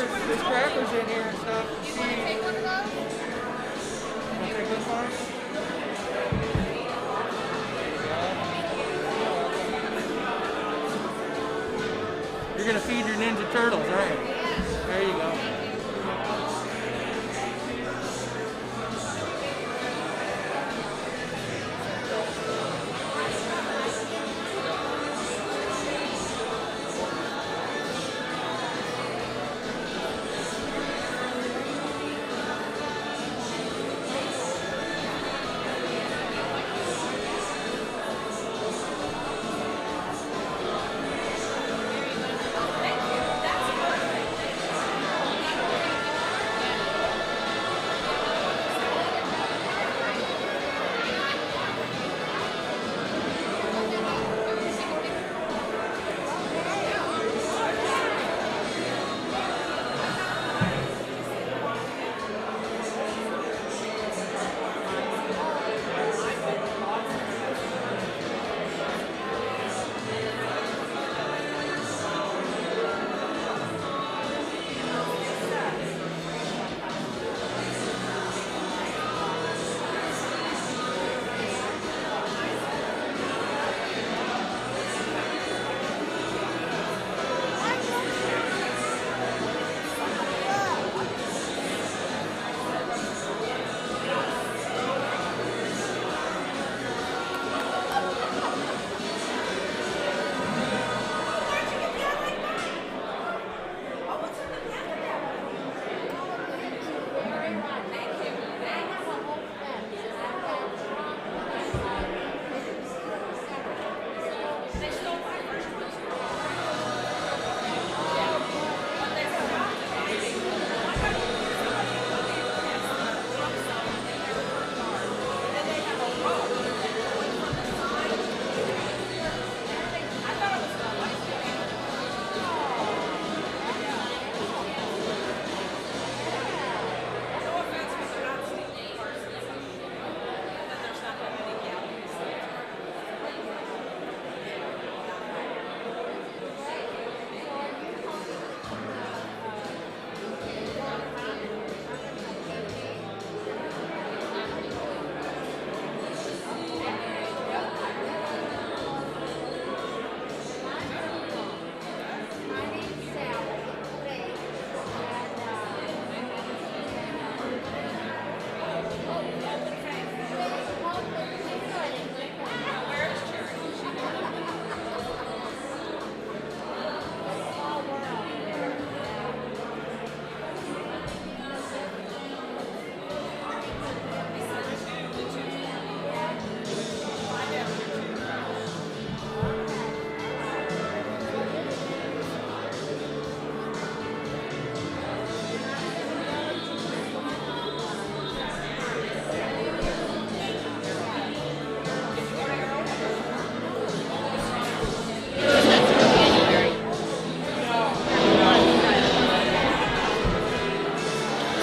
there's crackers in here and stuff. You want to take one of those? Want to take this one? You're going to feed your Ninja Turtles, aren't you? There you go.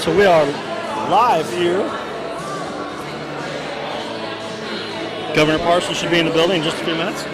So we are live here. Governor Parson should be in the building in just a few minutes.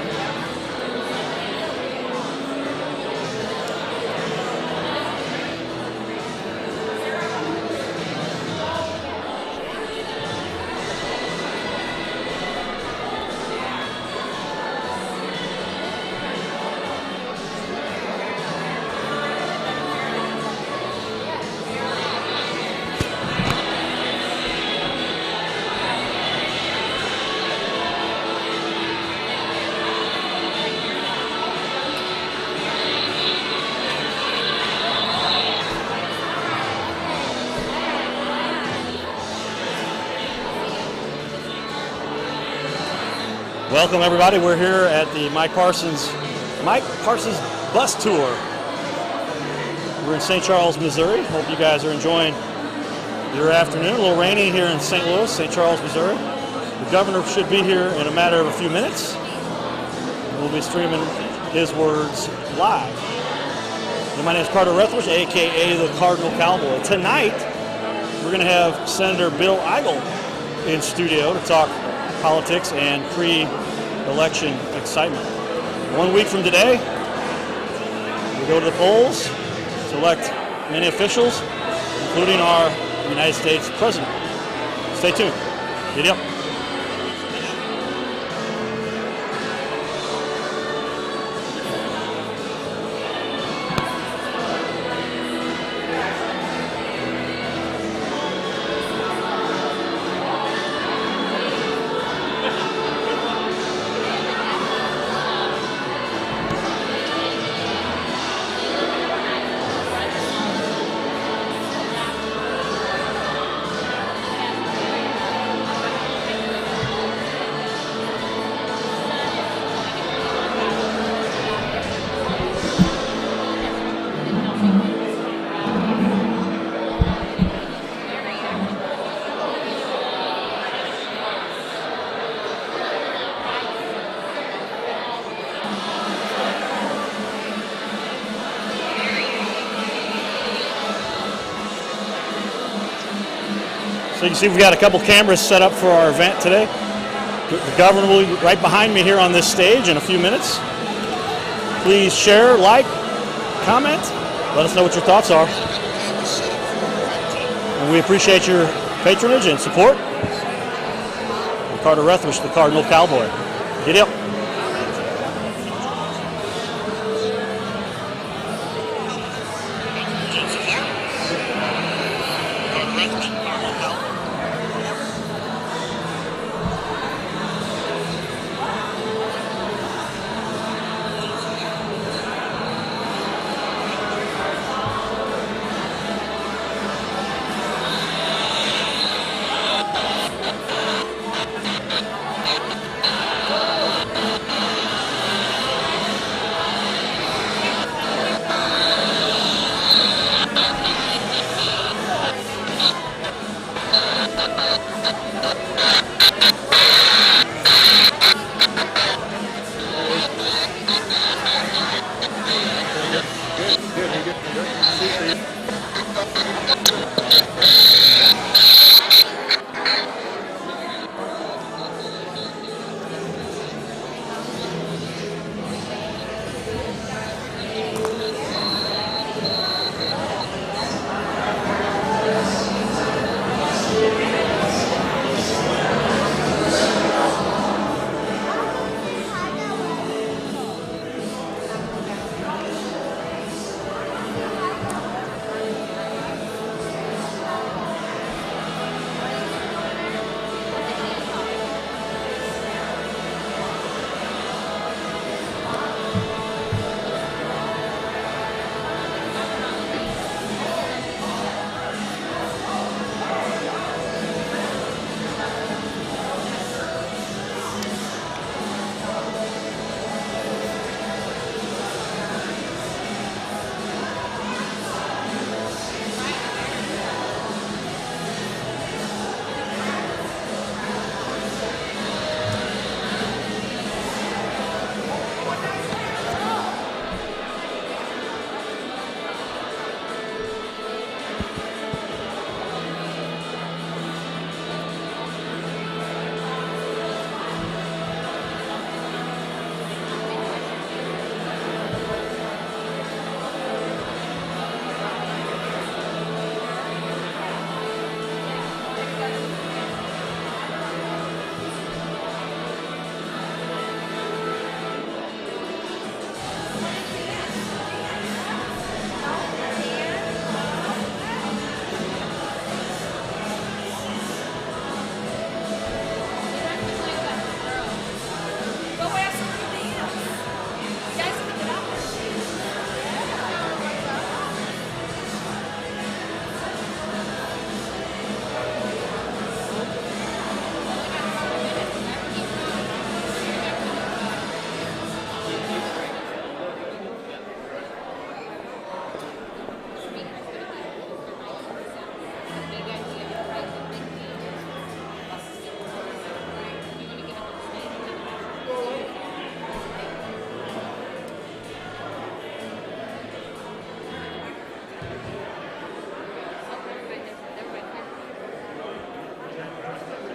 Welcome everybody. We're here at the Mike Parson's bus tour. We're in St. Charles, Missouri. Hope you guys are enjoying your afternoon. A little rainy here in St. Louis, St. Charles, Missouri. The governor should be here in a matter of a few minutes. We'll be streaming his words live. And my name is Carter Rethledge, aka the Cardinal Cowboy. Tonight, we're going to have Senator Bill Eigel in studio to talk politics and pre-election excitement. 1 week from today, we go to the polls to elect many officials, including our United States President. Stay tuned. Video. So you can see we've got a couple cameras set up for our event today. The governor will be right behind me here on this stage in a few minutes. Please share, like, comment, let us know what your thoughts are. And we appreciate your patronage and support. I'm Carter Rethwish, the Cardinal Cowboy. Get up.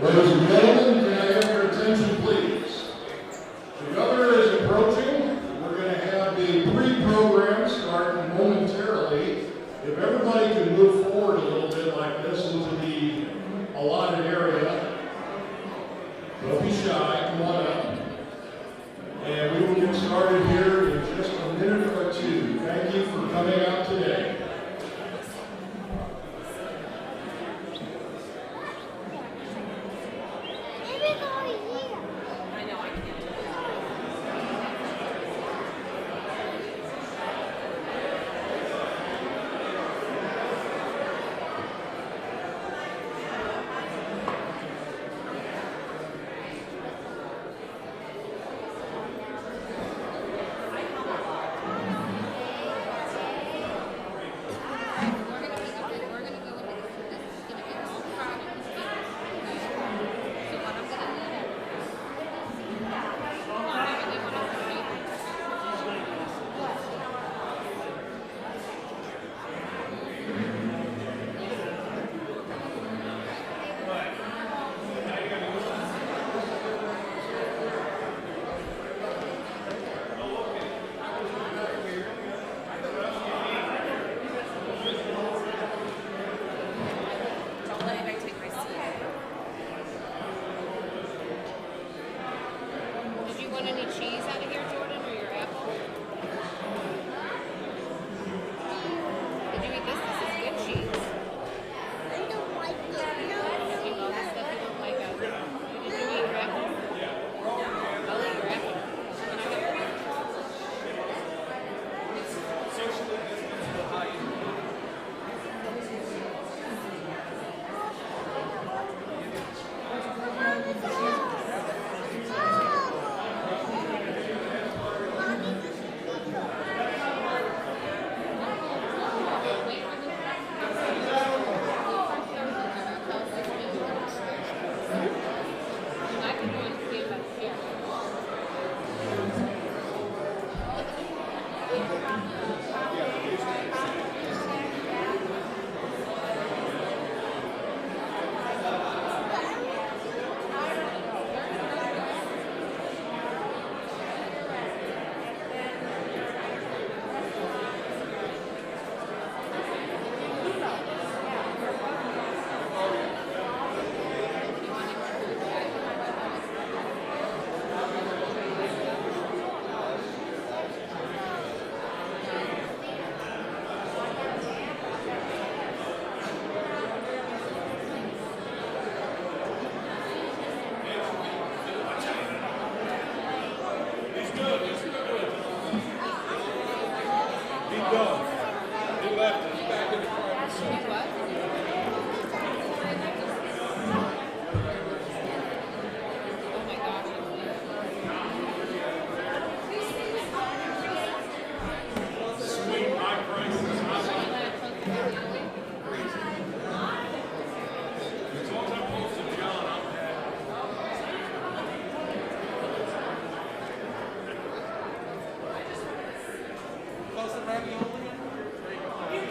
Ladies and gentlemen, can I have your attention, please? The governor is approaching. We're going to have the pre-program starting momentarily. If everybody and move forward a little bit like this into the allotted area. Don't be shy, come on up. And we will get started here in just a minute or two. Thank you for coming out today.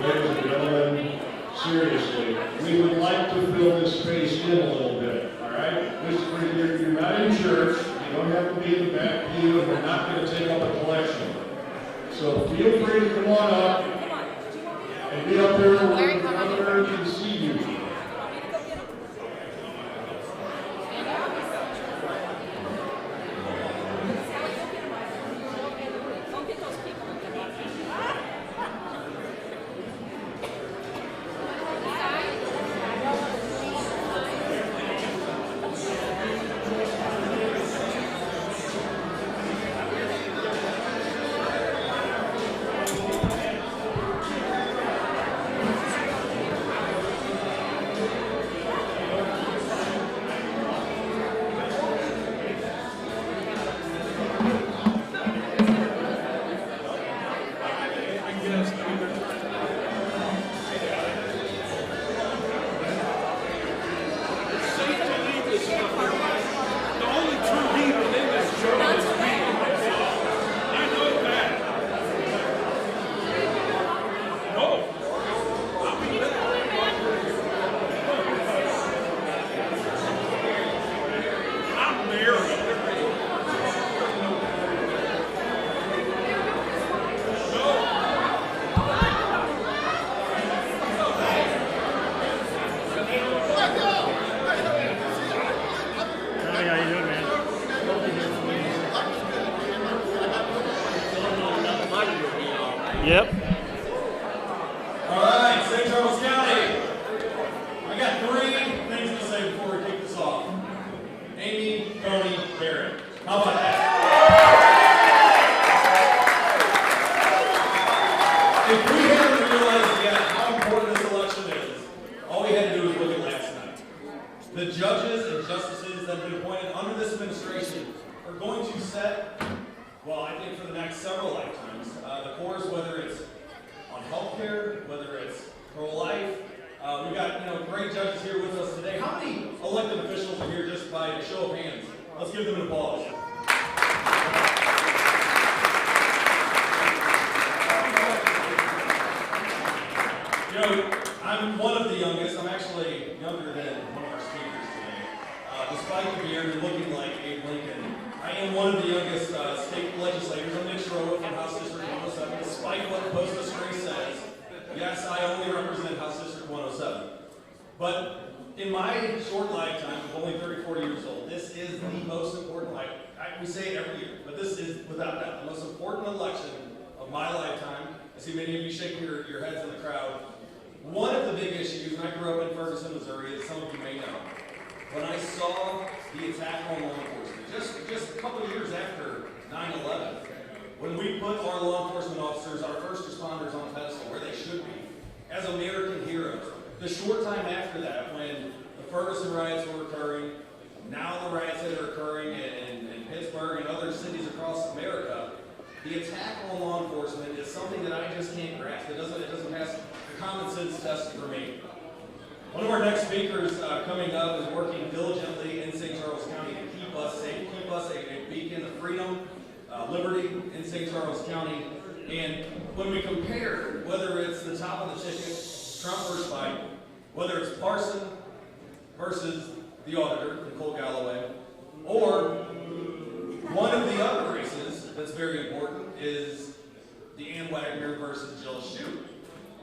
Ladies and gentlemen, seriously, we would like to fill this space in a little bit, all right? You're not in church, you don't have to be in the back pew, and we're not going to take up a collection. So feel free to come on up and be up there where the governor can see you. How you doing, man? Yep. All right, St. Charles County. I got 3 things to say before we kick this off. Amy, Tony, Barrett. How about that? If we haven't realized yet how important this election is, all we had to do was look at last night. The judges and justices that have been appointed under this administration are going to set, well, I think for the next several lifetimes, the course, whether it's on healthcare, whether it's pro-life. We've got great judges here with us today. How many elected officials are here just by a show of hands? Let's give them an applause. I'm one of the youngest. I'm actually younger than one of our speakers today. Despite the beard and looking like Abe Lincoln, I am one of the youngest state legislators. I'm Nick Schroeder from House District 107. Despite what Post History says, yes, I only represent House District 107. But in my short lifetime, of only 40 years old, this is the most important, we say it every year, but this is without doubt the most important election of my lifetime. I see many of you shaking your heads in the crowd. One of the big issues, and I grew up in Ferguson, Missouri, as some of you may know, when I saw the attack on law enforcement, just a couple of years after 9/11, when we put our law enforcement officers, our first responders on a pedestal where they should be, as American heroes. The short time after that, when the Ferguson riots were occurring, now the riots that are occurring in Pittsburgh and other cities across America, the attack on law enforcement is something that I just can't grasp. It doesn't pass the common sense test for me. One of our next speakers coming up is working diligently in St. Charles County to keep us safe, keep us a beacon of freedom, liberty in St. Charles County. And when we compare, whether it's the top of the ticket, Trump versus Biden, whether it's Parson versus the auditor, Nicole Galloway, or one of the other races that's very important is the Ann Wagner versus Jill Shute.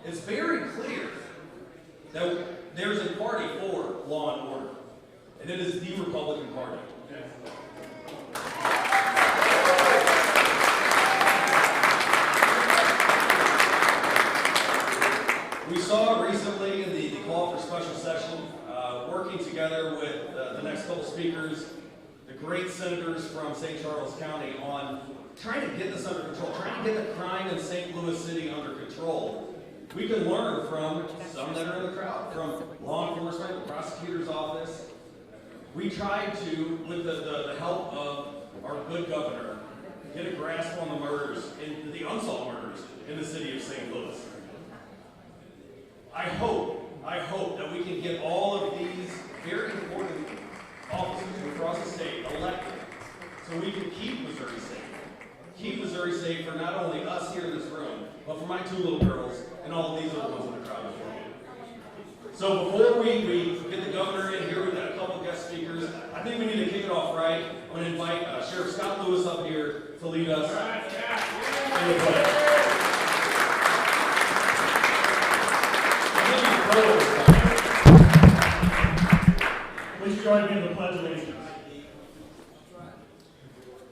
It's very clear that there's a party for law and order, and it is the Republican Party. We saw recently in the call for special session, working together with the next couple speakers, the great senators from St. Charles County on trying to get this under control, trying to get the crime in St. Louis City under control. We can learn from some that are in the crowd, from law enforcement, the prosecutor's office. We tried to, with the help of our good governor, get a grasp on the murders, the unsolved murders in the city of St. Louis. I hope that we can get all of these very important officers across the state elected so we can keep Missouri safe. Keep Missouri safe for not only us here in this room, but for my 2 little girls and all of these little ones in the crowd as well. So before we get the governor in here, we've got a couple guest speakers. I think we need to kick it off right. I'm going to invite Sheriff Scott Lewis up here to lead us in the pledge. Please join me in the Pledge of Allegiance.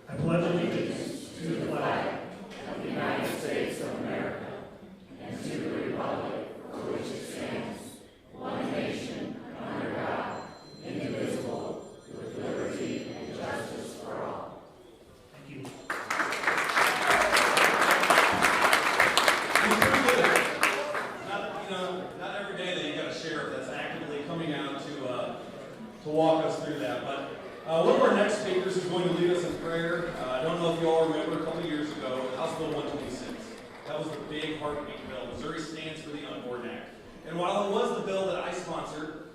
I pledge allegiance to the flag of the United States of America and to the republic for which it stands, one nation, under God, indivisible, with liberty and justice for all. Thank you. Not every day that you got a sheriff that's actively coming out to walk us through that. But one of our next speakers is going to lead us in prayer. I don't know if you all remember a couple of years ago, House Bill 126. That was the big heartbeat bill. Missouri Stands for the Unborn Act. And while it was the bill that I sponsored,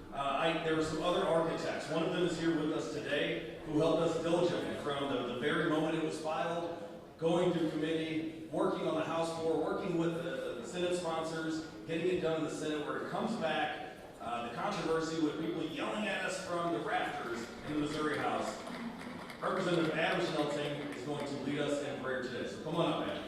there were some other architects. One of them is here with us today who helped us diligently from the very moment it was filed, going through committee, working on the House floor, working with the Senate sponsors, getting it done in the Senate where it comes back. The controversy with people yelling at us from the rafters in the Missouri House. Representative Adam Schnelting is going to lead us in prayer today. So come on up, Adam.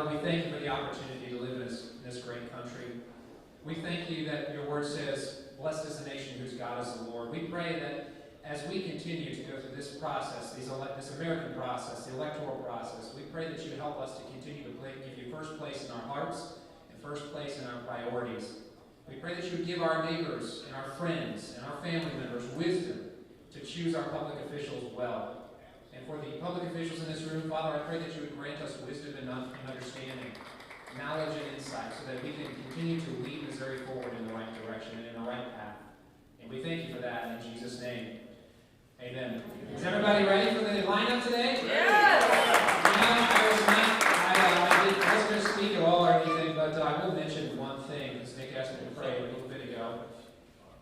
Father, we thank you for the opportunity to live in this great country. We thank you that your word says, blessed is the nation whose God is the Lord. We pray that as we continue to go through this process, this American process, the electoral process, we pray that you help us to continue to give you first place in our hearts and first place in our priorities. We pray that you would give our neighbors and our friends and our family members wisdom to choose our public officials well. And for the public officials in this room, Father, I pray that you would grant us wisdom and understanding, knowledge and insight, so that we can continue to lead Missouri forward in the right direction and in the right path. And we thank you for that in Jesus' name. Amen. Is everybody ready for the lineup today? Yes! I wasn't going to speak at all or anything, but I will mention one thing, because Nick asked me to pray a little bit ago.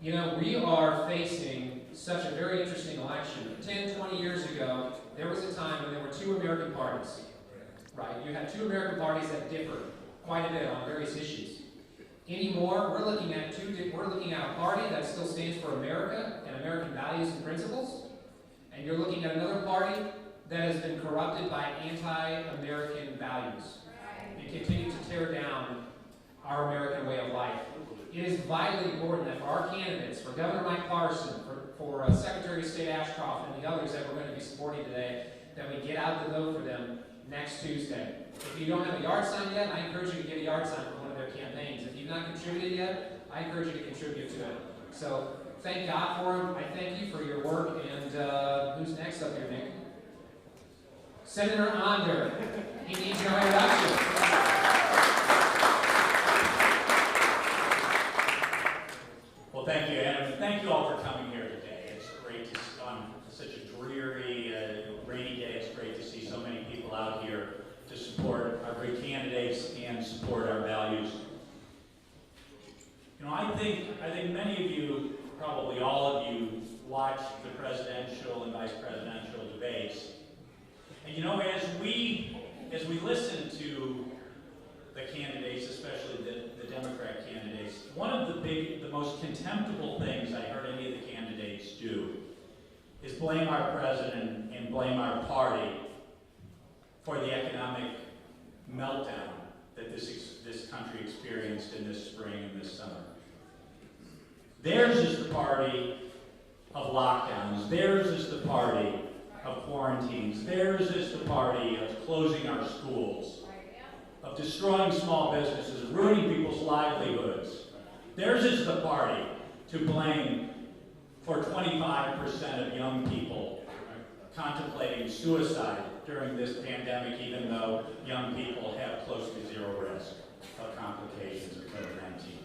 You know, we are facing such a very interesting election. 10, 20 years ago, there was a time when there were two American parties. Right? You had two American parties that differed quite a bit on various issues. Anymore, we're looking at a party that still stands for America and American values and principles. And you're looking at another party that has been corrupted by anti-American values and continue to tear down our American way of life. It is vitally important that for our candidates, for Governor Mike Parson, for Secretary of State Ashcroft, and the others that we're going to be supporting today, that we get out the vote for them next Tuesday. If you don't have a yard sign yet, I encourage you to get a yard sign for one of their campaigns. If you've not contributed yet, I encourage you to contribute to it. So thank God for him. I thank you for your work. And who's next up here, Nick? Senator Onder. He needs no introduction. Well, thank you, Adam. Thank you all for coming here today. It's great to see on such a dreary, rainy day. It's great to see so many people out here to support our great candidates and support our values. You know, I think many of you, probably all of you, watch the presidential and vice presidential debates. And you know, as we listen to the candidates, especially the Democrat candidates, one of the most contemptible things I heard any of the candidates do is blame our president and blame our party for the economic meltdown that this country experienced in this spring and this summer. Theirs is the party of lockdowns. Theirs is the party of quarantines. Theirs is the party of closing our schools, of destroying small businesses, ruining people's livelihoods. Theirs is the party to blame for 25% of young people contemplating suicide during this pandemic, even though young people have close to zero risk of complications of COVID-19.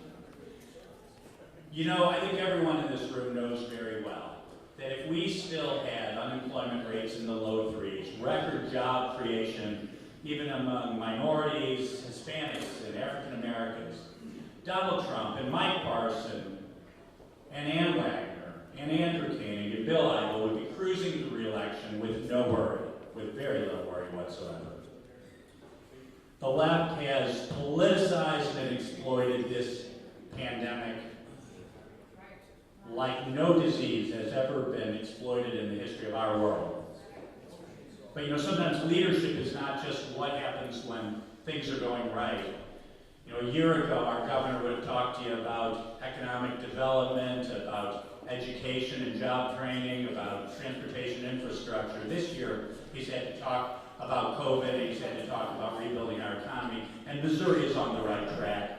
You know, I think everyone in this room knows very well that if we still had unemployment rates in the low threes, record job creation, even among minorities, Hispanics, and African Americans, Donald Trump and Mike Parson and Ann Wagner and Andrew Koenig and Bill Eigel would be cruising to re-election with no worry, with very little worry whatsoever. The left has politicized and exploited this pandemic like no disease has ever been exploited in the history of our world. But you know, sometimes leadership is not just what happens when things are going right. You know, a year ago, our governor would have talked to you about economic development, about education and job training, about transportation infrastructure. This year, he's had to talk about COVID, he's had to talk about rebuilding our economy, and Missouri is on the right track.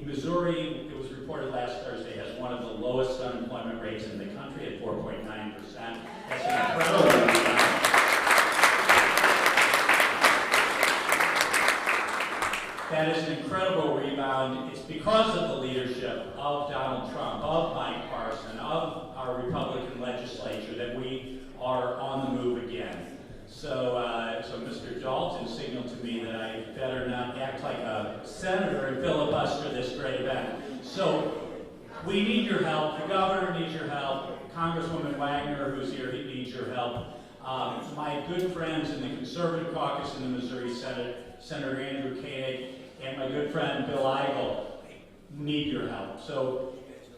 Missouri, it was reported last Thursday, has one of the lowest unemployment rates in the country at 4.9%. That's an incredible rebound. That is an incredible rebound. It's because of the leadership of Donald Trump, of Mike Parson, of our Republican legislature that we are on the move again. So Mr. Dalton signaled to me that I better not act like a senator and filibuster this great event. So we need your help. The governor needs your help. Congresswoman Wagner, who's here, he needs your help. My good friends in the Conservative caucus in the Missouri Senate, Senator Andrew Koenig, and my good friend Bill Eigel need your help. So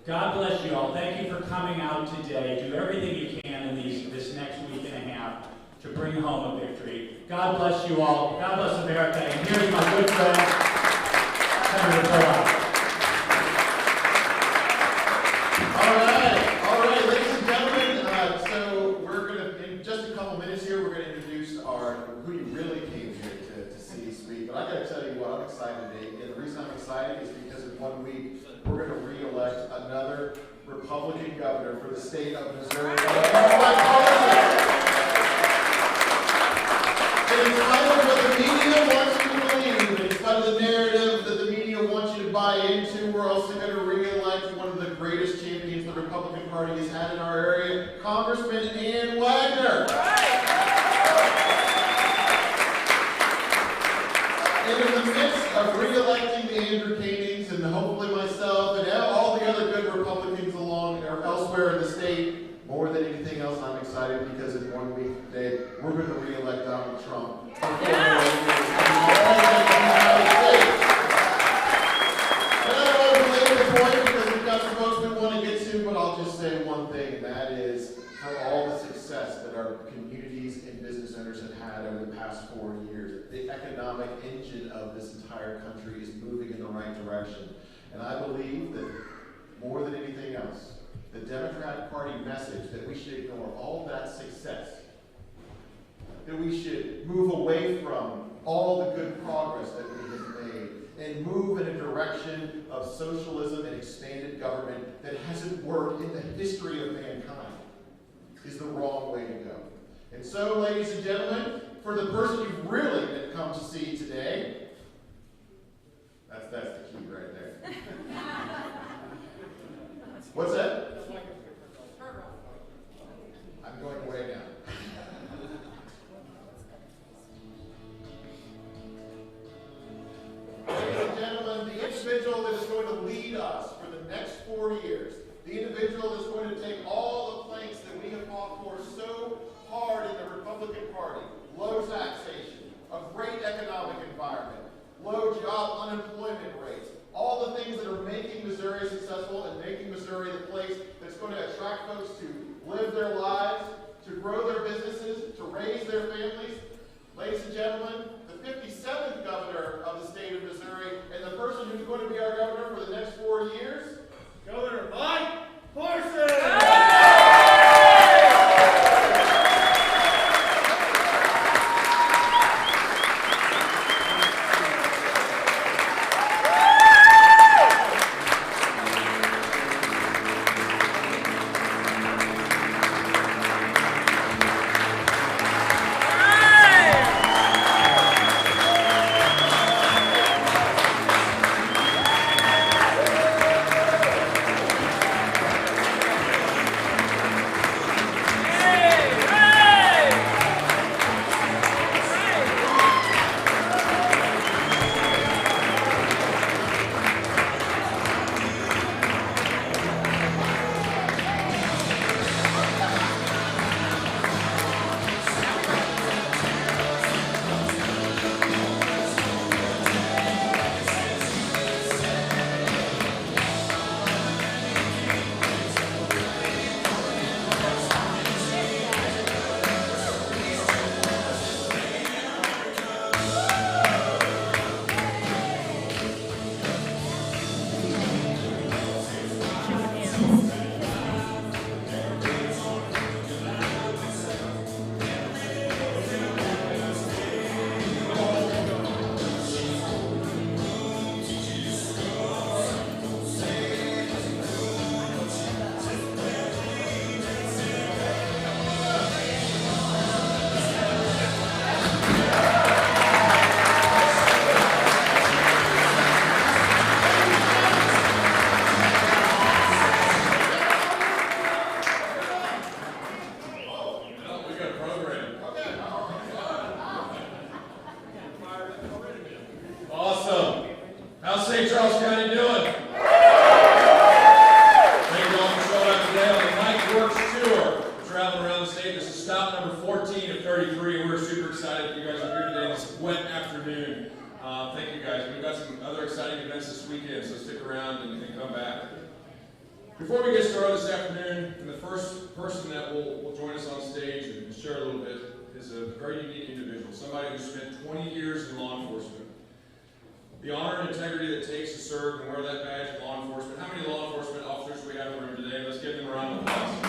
God bless you all. Thank you for coming out today. Do everything you can in this next week and a half to bring home a victory. God bless you all. God bless America. And here's my good friend, Senator Parson. All right, ladies and gentlemen. So we're going to, in just a couple minutes here, we're going to introduce who you really came here to see speak. But I got to tell you what, I'm excited today. And the reason I'm excited is because in 1 week, we're going to re-elect another Republican governor for the state of Missouri. In spite of what the media wants you to believe, in spite of the narrative that the media wants you to buy into, we're also going to re-elect one of the greatest champions the Republican Party has had in our area, Congressman Ann Wagner. And in the midst of re-electing the Andrew Canings and hopefully myself and all the other good Republicans along or elsewhere in the state, more than anything else, I'm excited because in 1 week today, we're going to re-elect Donald Trump. And I don't want to belabor the point because we've got some folks we want to get to, but I'll just say one thing, and that is for all the success that our communities and business owners have had over the past 4 years. The economic engine of this entire country is moving in the right direction. And I believe that more than anything else, the Democratic Party message that we should ignore all that success, that we should move away from all the good progress that we have made and move in a direction of socialism and expanded government that hasn't worked in the history of mankind is the wrong way to go. And so, ladies and gentlemen, for the person you've really come to see today, that's the key right there. What's that? I'm going way down. Ladies and gentlemen, the individual that is going to lead us for the next 4 years, the individual that's going to take all the planks that we have fought for so hard in the Republican Party, low taxation, a great economic environment, low job unemployment rates, all the things that are making Missouri successful and making Missouri the place that's going to attract folks to live their lives, to grow their businesses, to raise their families. Ladies and gentlemen, the 57th governor of the state of Missouri and the person who's going to be our governor for the next 4 years, Governor Mike Parson! Before we get started this afternoon, and the first person that will join us on stage and share a little bit is a very unique individual, somebody who spent 20 years in law enforcement. The honor and integrity that it takes to serve and wear that badge in law enforcement. How many law enforcement officers do we have in the room today? Let's give them a round of applause.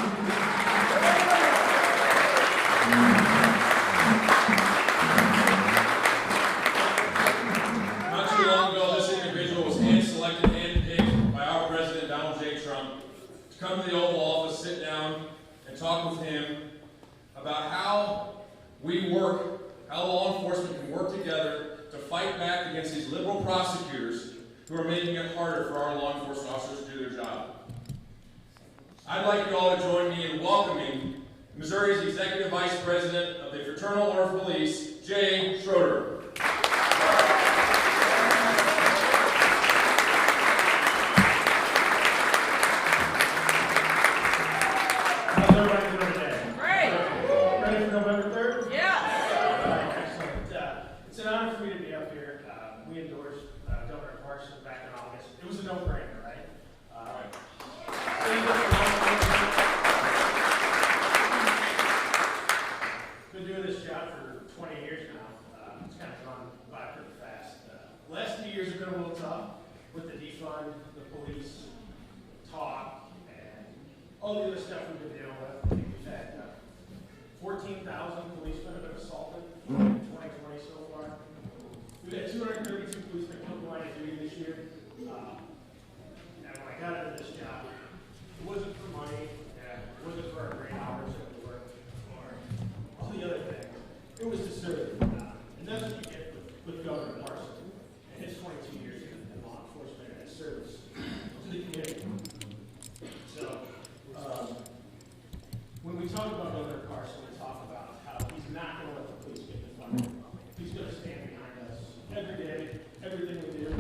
Not too long ago, this individual was hand-selected, hand-picked by our President, Donald J. Trump, to come to the Oval Office, sit down, and talk with him about how we work, how law enforcement can work together to fight back against these liberal prosecutors who are making it harder for our law enforcement officers to do their job. I'd like you all to join me in welcoming Missouri's Executive Vice President of the Fraternal Order of Police, Jay Schroeder. How's everybody doing today? Great. Ready for November 3rd? Yeah. All right, excellent. It's an honor for me to be up here. We endorsed Governor Parson back in August. It was a no-brainer, right? Been doing this job for 20 years now. It's kind of gone by pretty fast. Last few years have been a little tough with the defund, the police talk, and all the other stuff we've been dealing with. I think we've had 14,000 policemen have been assaulted in 2020 so far. We've had 232 policemen come to line of duty this year. And when I got into this job, it wasn't for money, and it wasn't for our great hours that we worked, or all the other things. It was to serve. And that's what you get with Governor Parson and his 22 years in law enforcement and his service to the community. So, when we talk about Governor Parson, we talk about how he's not going to let the police get the funding. He's going to stand behind us every day, everything we do.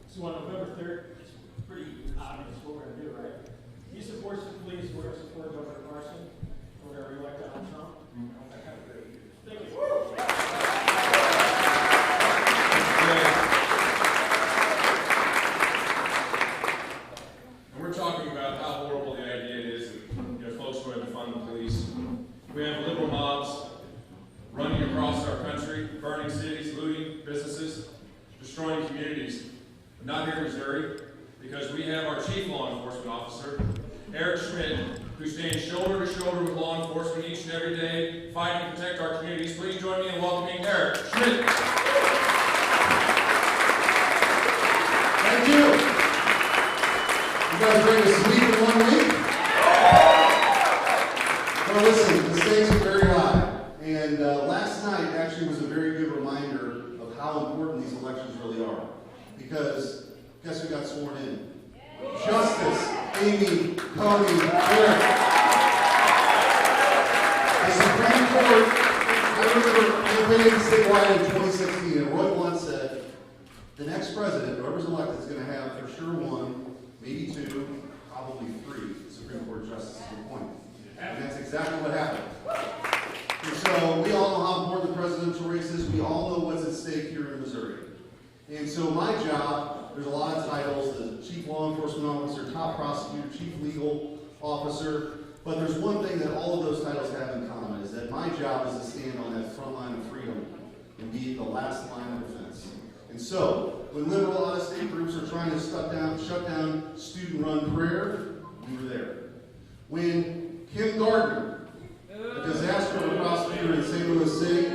So on November 3rd, it's pretty obvious what we're going to do, right? He supports the police, we're going to support Governor Parson. We're going to reelect Donald Trump. Thank you. And we're talking about how horrible the idea is that folks who have to fund the police. We have liberal mobs running across our country, burning cities, looting businesses, destroying communities. But not here in Missouri, because we have our chief law enforcement officer, Eric Schmidt, who stands shoulder to shoulder with law enforcement each and every day, fighting to protect our communities. Please join me in welcoming Eric Schmidt. Thank you. You guys ready to sleep in 1 week? Well, listen, the stakes are very high. And last night actually was a very good reminder of how important these elections really are. Because guess who got sworn in? Justice Amy Coney Barrett. The Supreme Court, I remember campaigning statewide in 2016, and Roy Blunt said, the next president, whoever's elected, is going to have for sure 1, maybe 2, probably 3 Supreme Court justices appointed. And that's exactly what happened. And so we all know how important the presidential race is. We all know what's at stake here in Missouri. And so my job, there's a lot of titles, the chief law enforcement officer, top prosecutor, chief legal officer, but there's one thing that all of those titles have in common, is that my job is to stand on that front line of freedom and be the last line of defense. And so, when liberal out-of-state groups are trying to shut down student-run prayer, we were there. When Kim Gardner, a disaster prosecutor in St. Louis City,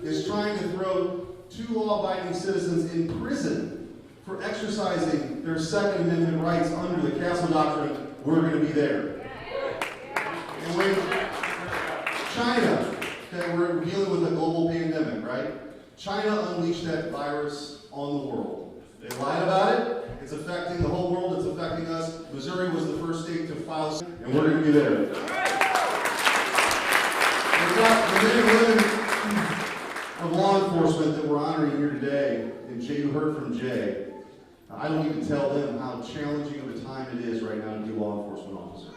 is trying to throw 2 law-abiding citizens in prison for exercising their Second Amendment rights under the Castle Doctrine, we're going to be there. And when China, okay, we're dealing with a global pandemic, right? China unleashed that virus on the world. They lied about it. It's affecting the whole world. It's affecting us. Missouri was the first state to file, and we're going to be there. We've got the men and women of law enforcement that we're honoring here today, and Jay, you heard from Jay. I don't even tell them how challenging of a time it is right now to be a law enforcement officer.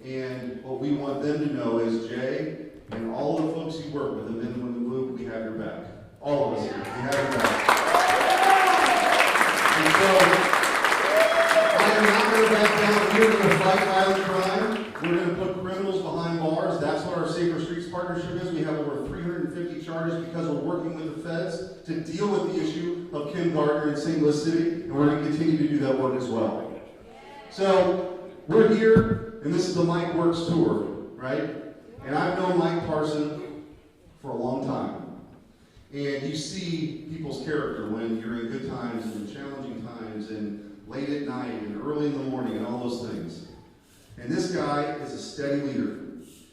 And what we want them to know is, Jay, and all of the folks you work with, the men and women in blue, we have your back. All of us here, we have your back. And so, I am not going to back down. We're going to fight violent crime. We're going to put criminals behind bars. That's what our Safer Streets partnership is. We have over 350 charges because we're working with the feds to deal with the issue of Kim Gardner in St. Louis City, and we're going to continue to do that work as well. So we're here, and this is the Mike Works Tour, right? And I've known Mike Parson for a long time. And you see people's character when you're in good times and in challenging times and late at night and early in the morning and all those things. And this guy is a steady leader.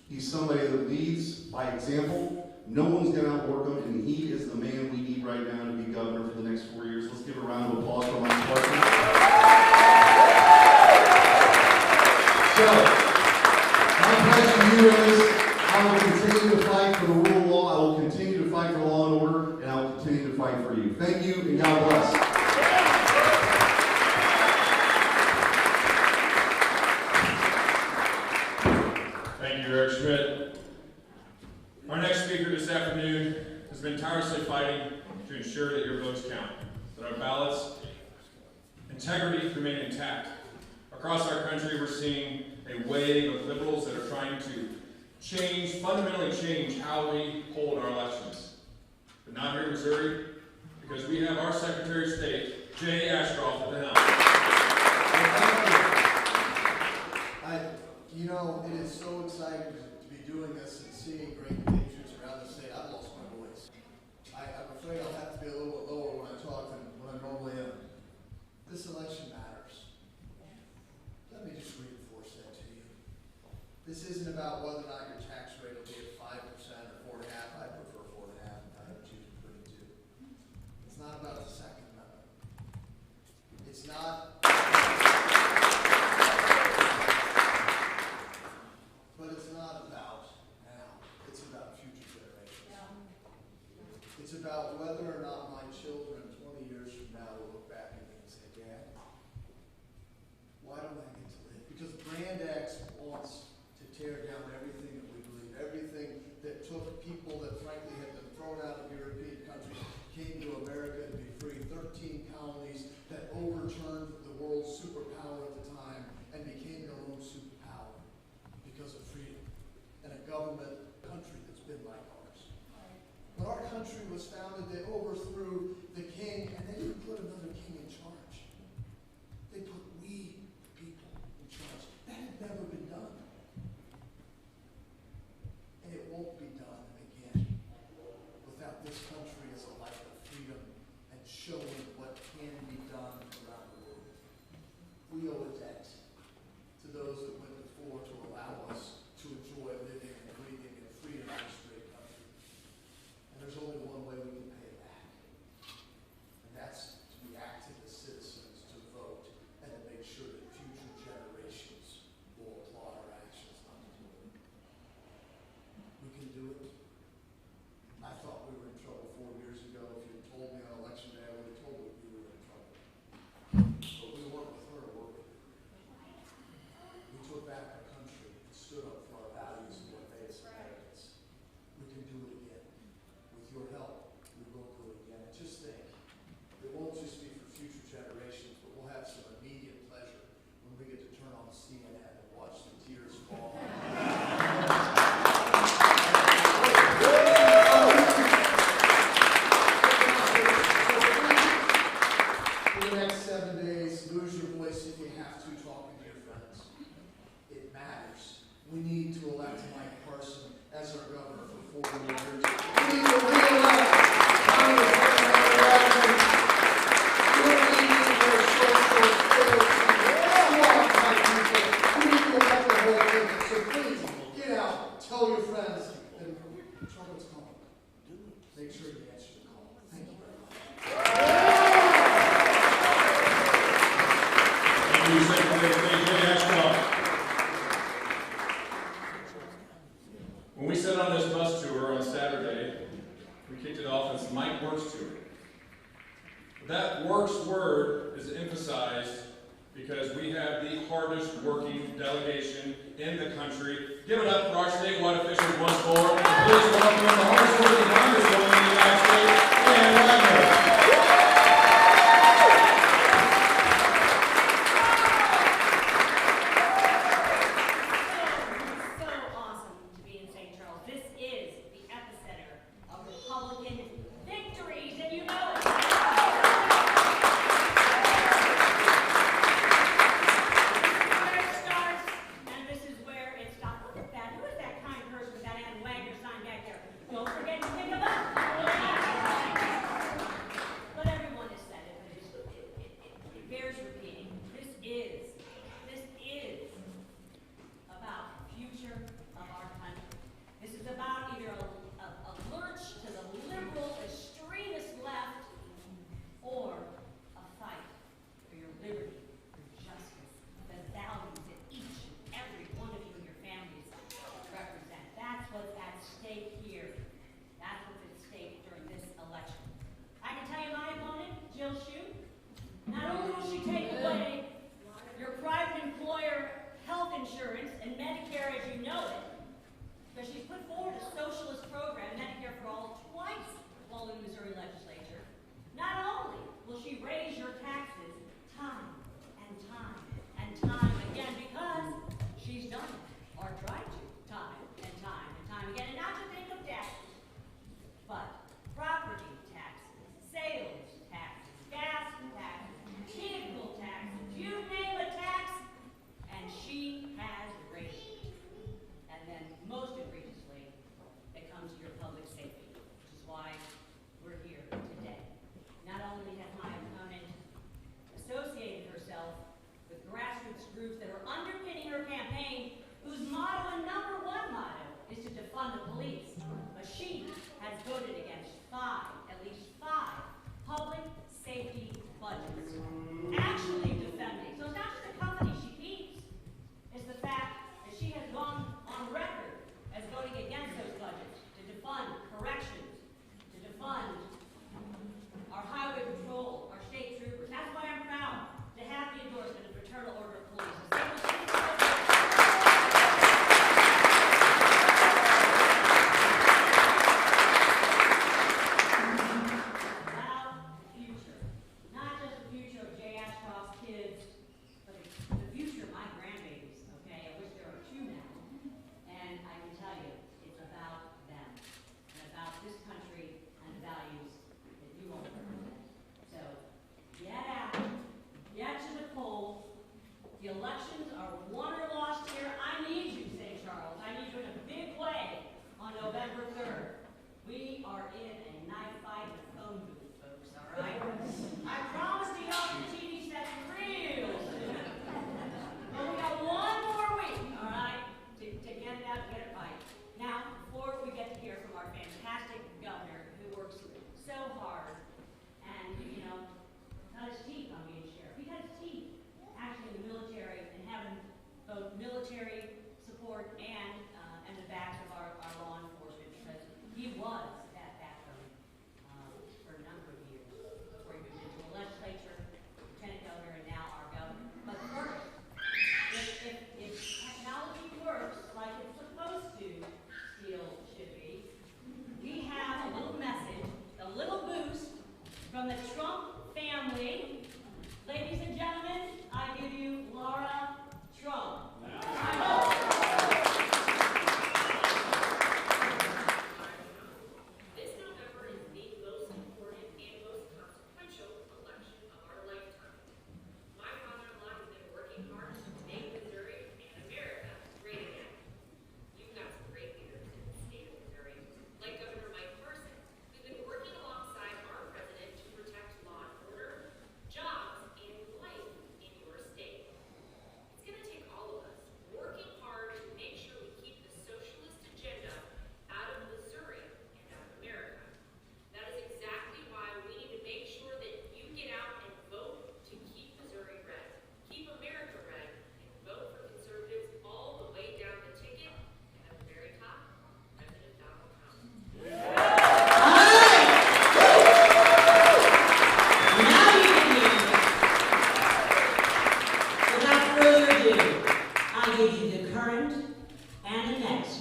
He's somebody that leads by example. No one's going to outwork him, and he is the man we need right now to be governor for the next 4 years. Let's give a round of applause for Mike Parson. So, my pledge to you is I will continue to fight for the rule of law. I will continue to fight for law and order, and I will continue to fight for you. Thank you, and God bless. Thank you, Eric Schmidt. Our next speaker this afternoon has been tirelessly fighting to ensure that your votes count, that our ballots' integrity remain intact. Across our country, we're seeing a wave of liberals that are trying to fundamentally change how we hold our elections. But not here in Missouri, because we have our Secretary of State, Jay Ashcroft, at the helm. You know, it is so exciting to be doing this and seeing great patriots around the state. I've lost my voice. I'm afraid I'll have to be a little bit lower when I talk than when I normally am. This election matters. Let me just reinforce that to you. This isn't about whether or not your tax rate will be at 5% or 4.5%. I prefer 4.5. I have choose between the two. It's not about the Second Amendment. It's not. But it's not about now. It's about future generations. Yeah. It's about whether or not my children 20 years from now will look back at me and say, Dad, why don't I get to live? Because Brand X wants to tear down everything that we believe, everything that took people that frankly had been thrown out of European countries, came to America to be free, 13 colonies that overturned the world's superpower at the time and became their own superpower because of freedom and a government country that's been like ours. When our country was founded, they overthrew the king and they didn't put another king in charge. They put we people in charge. That had never been done. And it won't be done again without this country as a light of freedom and showing what can be done around the world. We owe a debt to those that went before to allow us to enjoy living and breathing in freedom in this great country. And there's only one way we can pay it back. And that's to be active as citizens, to vote, and to make sure that future generations will applaud our actions, not to do it. We can do it. I thought we were in trouble 4 years ago. If you had told me on election day, I would have told you we were in trouble. But we weren't with her, were we? We took back our country and stood up for our values and what made us Americans. We can do it again. With your help, we will do it again. And just think, it won't just be for future generations, but we'll have some immediate pleasure when we get to turn on CNN and watch the tears fall. For the next 7 days, lose your voice if you have to, talking to your friends. It matters. We need to elect Mike Parson as our governor for 4 more years. We need to re-elect Congress. You're leading your social affairs. Strong, my people. We need to elect the whole thing. So please, get out, tell your friends, and Trumpet's calling. Make sure you answer the call. Thank you very much. Thank you, Secretary Jay Ashcroft. When we set on this bus tour on Saturday, we kicked it off as Mike Works Tour. That works word is emphasized because we have the hardest working delegation in the country. Give it up for our statewide officials once more. And please welcome the hardest working congresswoman in the United States, Ann Wagner. So awesome to be in St. Charles. This is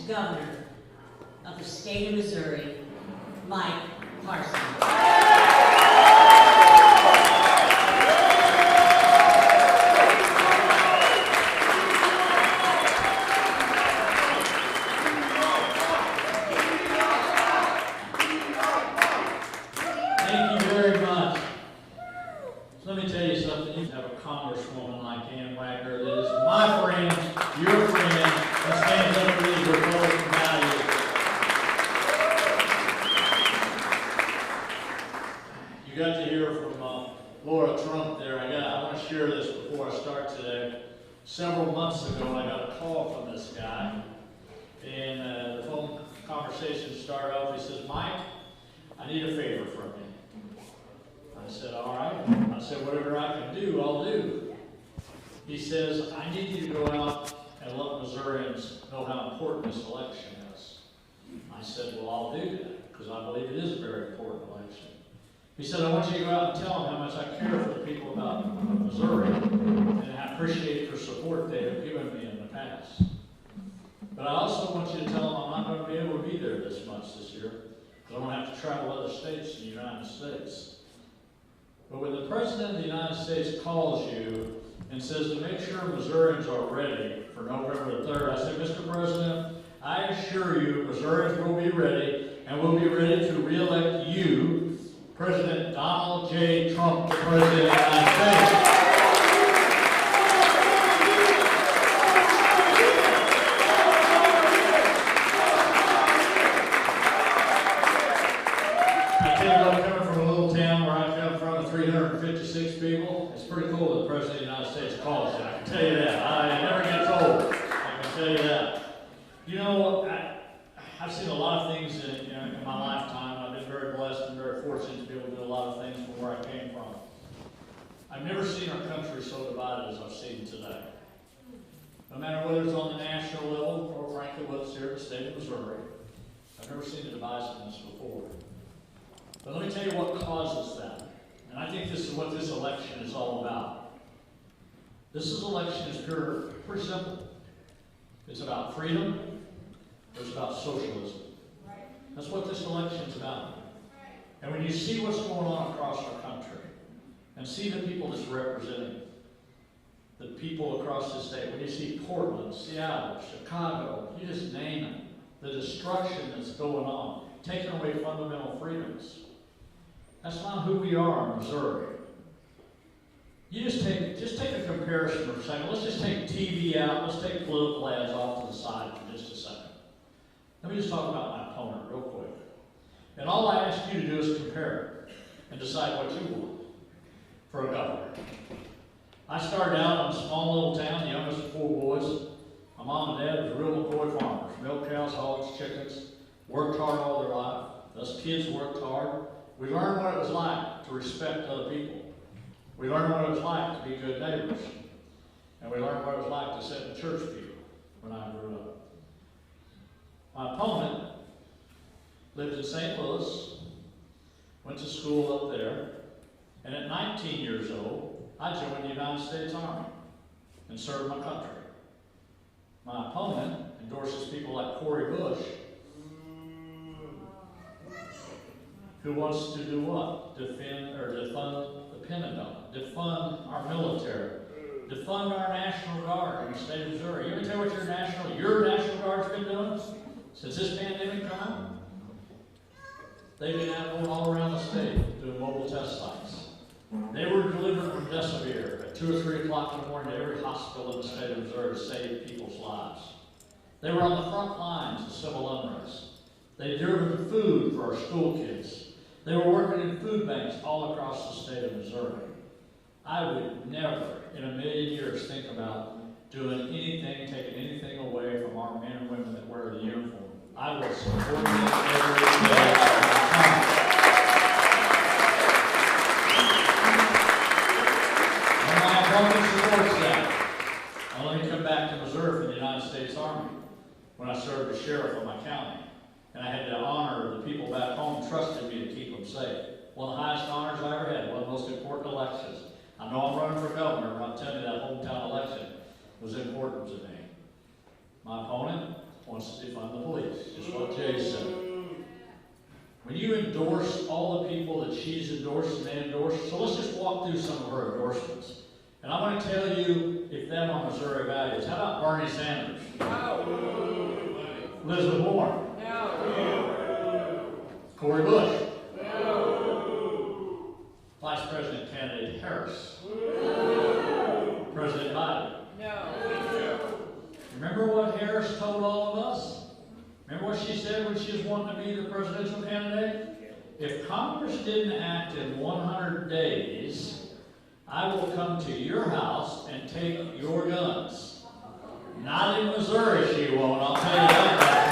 governor of the state of Missouri, Mike Parson. Thank you very much. So let me tell you something. You have a congresswoman like Ann Wagner that is my friend, your friend, and stands up for these Republican values. You got to hear from Laura Trump there. I want to share this before I start today. Several months ago, I got a call from this guy, and the phone conversation started off. He says, "Mike, I need a favor from you." I said, "All right." I said, "Whatever I can do, I'll do." He says, "I need you to go out and let Missourians know how important this election is." I said, "Well, I'll do that, because I believe it is a very important election." He said, "I want you to go out and tell them how much I care for the people of Missouri, and I appreciate the support they have given me in the past. But I also want you to tell them I'm not going to be able to be there this much this year, because I'm going to have to travel other states in the United States. But when the President of the United States calls you and says to make sure Missourians are ready for November the 3rd, I said, Mr. President, I assure you Missourians will be ready, and we'll be ready to re-elect you, President Donald J. Trump, the President of the United States." People, it's pretty cool that the President of the United States calls you. I can tell you that. I never get told. I can tell you that. You know, I've seen a lot of things in my lifetime. I've been very blessed and very fortunate to be able to do a lot of things from where I came from. I've never seen our country so divided as I've seen today. No matter whether it's on the national level or frankly whether it's here in the state of Missouri, I've never seen the divisiveness before. But let me tell you what causes that. And I think this is what this election is all about. This election is pretty simple. It's about freedom. It's about socialism. That's what this election is about. And when you see what's going on across our country, and see the people that's representing, the people across the state, when you see Portland, Seattle, Chicago, you just name it, the destruction that's going on, taking away fundamental freedoms. That's not who we are in Missouri. You just take a comparison for a second. Let's just take TV out. Let's take political ads off to the side for just a second. Let me just talk about my opponent real quick. And all I ask you to do is compare and decide what you want for a governor. I started out in a small little town, the youngest of 4 boys. My mom and dad was real McCoy farmers. Milk cows, hogs, chickens. Worked hard all their life. Us kids worked hard. We learned what it was like to respect other people. We learned what it was like to be good neighbors. And we learned what it was like to sit in church pew when I grew up. My opponent lived in St. Louis, went to school up there, and at 19 years old, I joined the United States Army and served my country. My opponent endorses people like Cori Bush, who wants to do what? Defund the Pentagon, defund our military, defund our National Guard in the state of Missouri. You ever tell what your National Guard's been doing since this pandemic time? They've been out going all around the state doing mobile test sites. They were delivered from Decivir at 2 or 3 o'clock in the morning to every hospital in the state of Missouri to save people's lives. They were on the front lines of civil unrest. They delivered food for our school kids. They were working in food banks all across the state of Missouri. I would never, in a million years, think about doing anything, taking anything away from our men and women that wear the uniform. I will support them every day. And my opponent supports that. Now let me come back to Missouri for the United States Army when I served as sheriff of my county. And I had the honor of the people back home trusted me to keep them safe. One of the highest honors I ever had, one of the most important elections. I know I'm running for governor, but I'm telling you that hometown election was important to me. My opponent wants to defund the J said. When you endorse all the people that she's endorsed and they endorse, so let's just walk through some of her endorsements. And I want to tell you if them are Missouri values. How about Bernie Sanders? No. Elizabeth Warren? No. Cory Bush? No. Vice President candidate Harris? No. President Biden? No. Remember what Harris told all of us? Remember what she said when she was wanting to be the presidential candidate? If Congress didn't act in 100 days, I will come to your house and take your guns. Not in Missouri, she won't. I'll tell you that.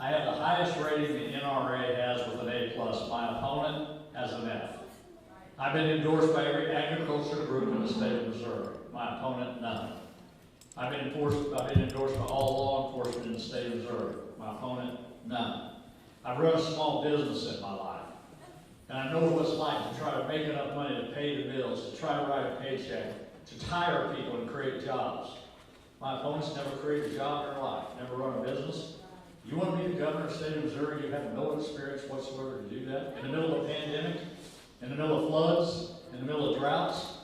I have the highest rating the NRA has with an A+. My opponent has an F. I've been endorsed by every agricultural group in the state of Missouri. My opponent, none. I've been endorsed by all law enforcement in the state of Missouri. My opponent, none. I've run a small business in my life. And I know what it's like to try to make enough money to pay the bills, to try to write a paycheck, to hire people and create jobs. My opponents never created a job in their life, never run a business. You want to be the governor of the state of Missouri, you have no experience whatsoever to do that? In the middle of a pandemic, in the middle of floods, in the middle of droughts?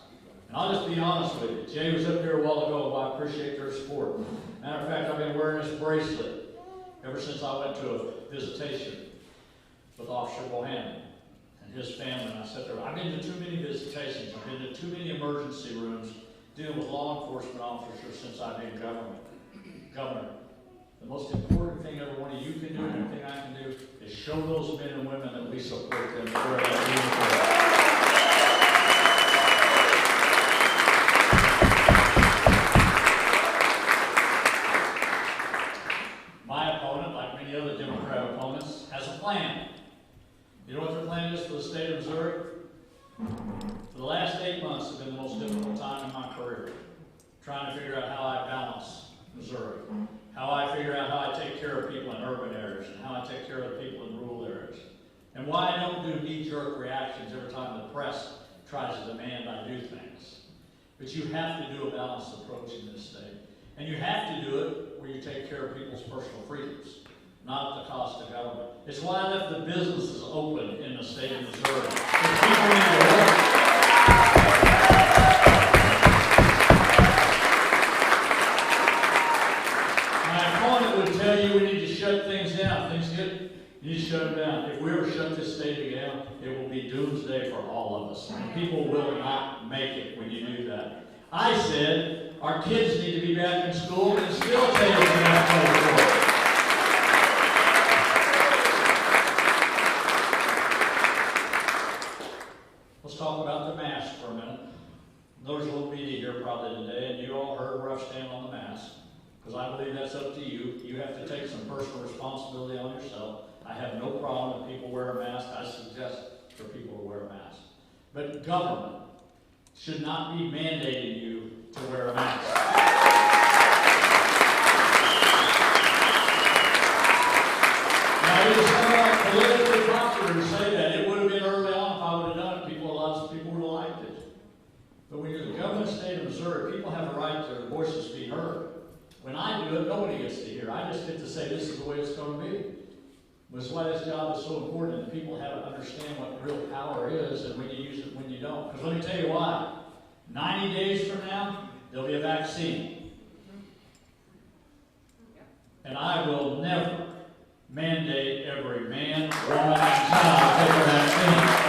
And I'll just be honest with you. Jay was up here a while ago, but I appreciate their support. Matter of fact, I've been wearing this bracelet ever since I went to a visitation with Officer Bohannon and his family. And I sat there. I've been to too many visitations. I've been to too many emergency rooms dealing with law enforcement officers since I've been governor. The most important thing every one of you can do, and everything I can do, is show those men and women that we support them. My opponent, like many other Democrat opponents, has a plan. You know what their plan is for the state of Missouri? For the last 8 months have been the most difficult time in my career, trying to figure out how I balance Missouri, how I figure out how I take care of people in urban areas, and how I take care of the people in rural areas, and why I don't do knee-jerk reactions every time the press tries to demand I do things. But you have to do a balanced approach in this state, and you have to do it where you take care of people's personal freedoms, not at the cost of government. It's why I left the businesses open in the state of Missouri. If people need to work, we need to shut things down. You need to shut them down. If we ever shut this state down, it will be doomsday for all of us. And people will not make it when you do that. I said our kids need to be back in school and still take us to that place. Let's talk about the mask for a minute. There's a little media here probably today, and you all heard where I stand on the mask. Because I believe that's up to you. You have to take some personal responsibility on yourself. I have no problem if people wear a mask. I suggest for people to wear a mask. But government should not be mandating you to wear a mask. Now, it is somewhat politically popular to say that. It would have been early on if I would have done it. A lot of people would have liked it. But when you're the governor of the state of Missouri, people have a right to their voices to be heard. When I do it, nobody gets to hear. I just get to say this is the way it's going to be. That's why this job is so important, and people have to understand what real power is and when you use it and when you don't. Because let me tell you why. 90 days from now, there'll be a vaccine. And I will never mandate every man, woman, and child to take a vaccine.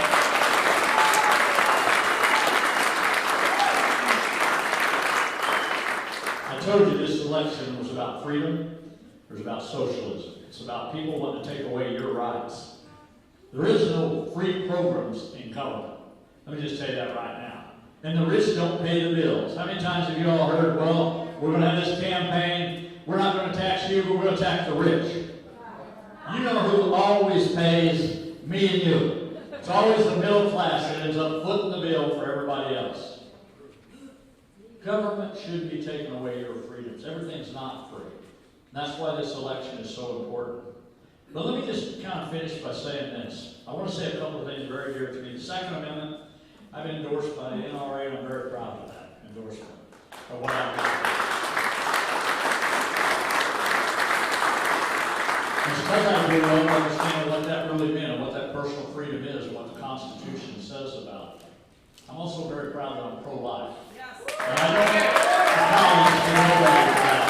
I told you this election was about freedom. It was about socialism. It's about people wanting to take away your rights. There is no free programs in government. Let me just tell you that right now. And the rich don't pay the bills. How many times have you all heard, well, we're going to have this campaign, we're not going to tax you, but we're going to tax the rich. You know who always pays? Me and you. It's always the middle class that ends up footing the bill for everybody else. Government shouldn't be taking away your freedoms. Everything's not free. And that's why this election is so important. But let me just kind of finish by saying this. I want to say a couple of things very dear to me. The Second Amendment I've been endorsed by the NRA, and I'm very proud of that endorsement, of what I've done. Because I grew up understanding what that really meant, and what that personal freedom is, and what the Constitution says about it. I'm also very proud that I'm pro-life. Yes. And I don't apologize to nobody for that.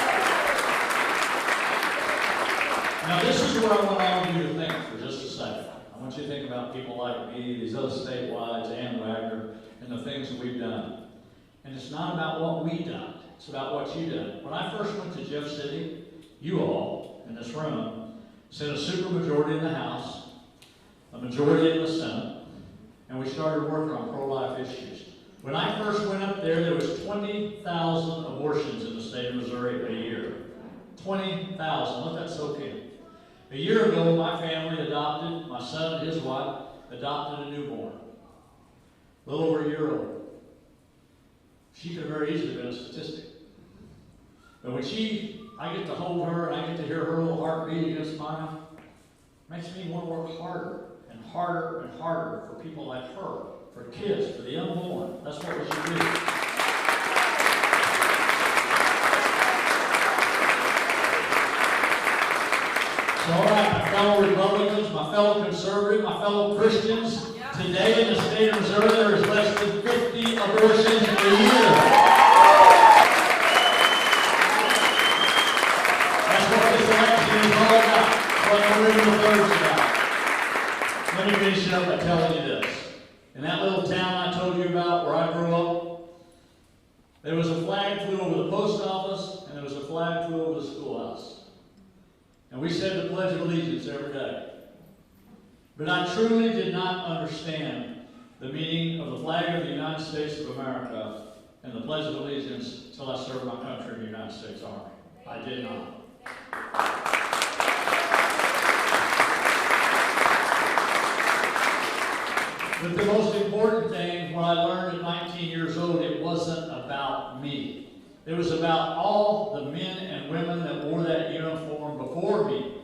Now this is where I want all of you to think for just a second. I want you to think about people like me, these other statewides, and Wagner, and the things that we've done. And it's not about what we've done, it's about what you've done. When I first went to Jeff City, you all in this room sent a supermajority in the House, a majority in the Senate, and we started working on pro-life issues. When I first went up there, there was 20,000 abortions in the state of Missouri a year. 20,000, let that soak in. A year ago, my family adopted, my son and his wife, adopted a newborn. A little over a year old. She could have very easily been a statistic. But when I get to hold her and I get to hear her little heartbeat against mine, it makes me want to work harder and harder and harder for people like her, for kids, for the unborn. That's what we should do. So all right, my fellow Republicans, my fellow conservatives, my fellow Christians, today in the state of Missouri there is less than 50 abortions a year. Let me finish up by telling you this. In that little town I told you about where I grew up, there was a flag flew over the post office and there was a flag flew over the schoolhouse. And we said the Pledge of Allegiance every day. But I truly did not understand the meaning of the flag of the United States of America and the Pledge of Allegiance until I served my country in the United States Army. I did not. But the most important thing, what I learned at 19 years old, it wasn't about me. It was about all the men and women that wore that uniform before me,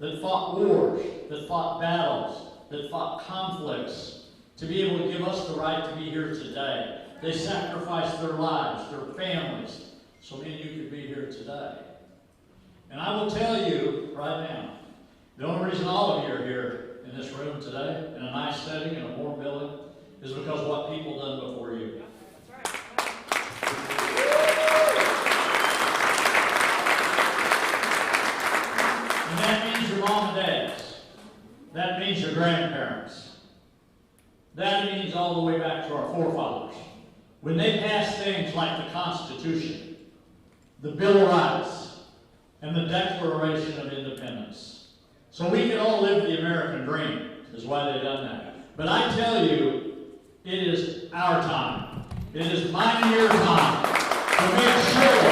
that fought wars, that fought battles, that fought conflicts, to be able to give us the right to be here today. They sacrificed their lives, their families, so me and you could be here today. And I will tell you right now, the only reason all of you are here in this room today, in a nice setting, in a warm building, is because of what people done before you. And that means your mom and dads. That means your grandparents. That means all the way back to our forefathers. When they passed things like the Constitution, the Bill of Rights, and the Declaration of Independence. So we can all live the American dream, is why they've done that. But I tell you, it is our time. It is mine and your time to make sure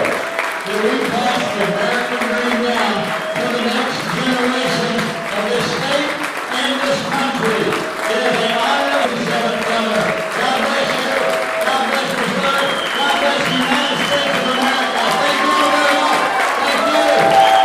that we pass the American dream down to the next generation of this state and this country. It is an honor to serve the governor. God bless you. God bless Missouri. God bless the United States of America. Thank you very much. Thank you.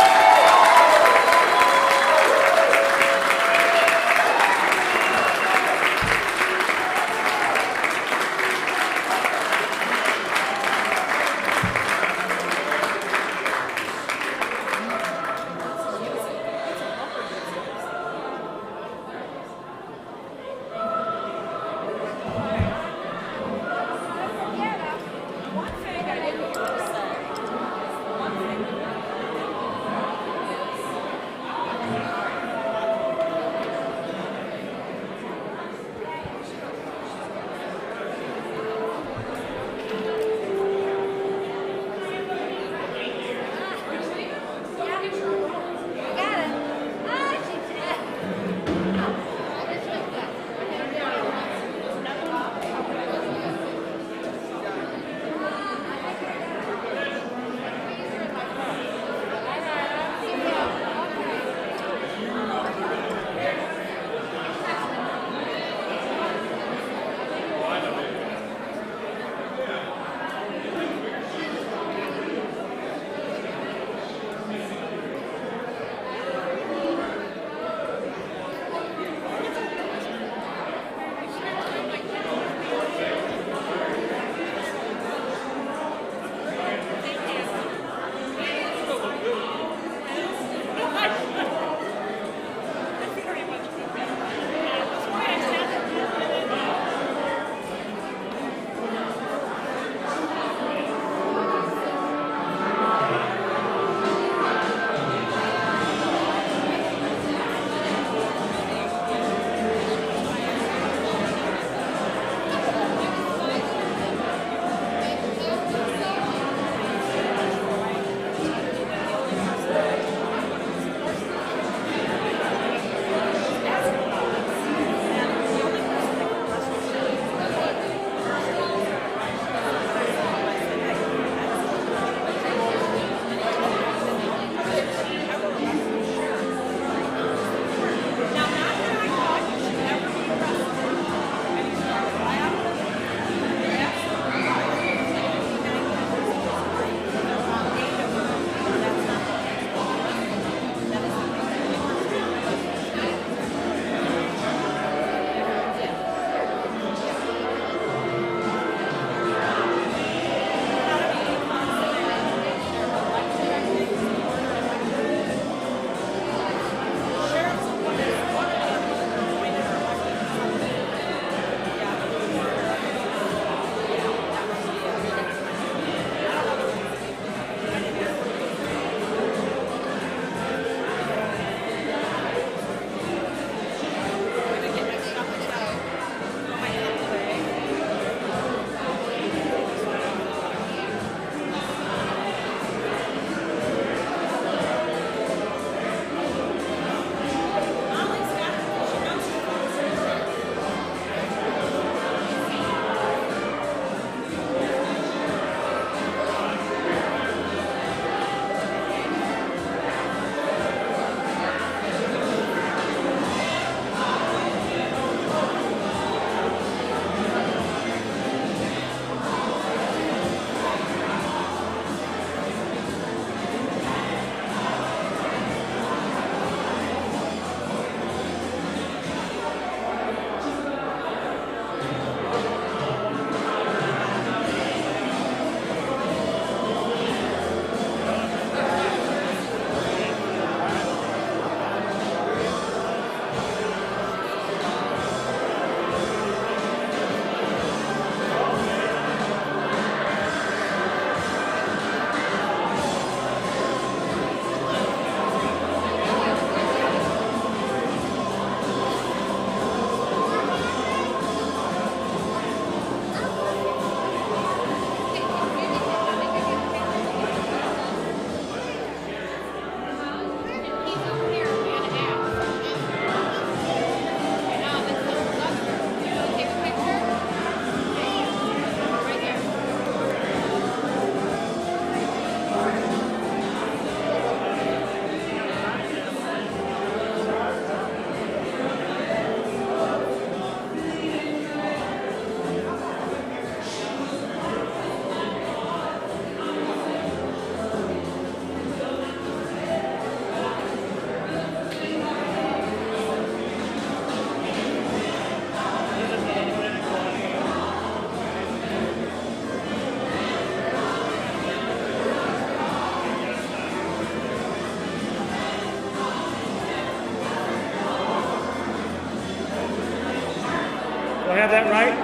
I have that right?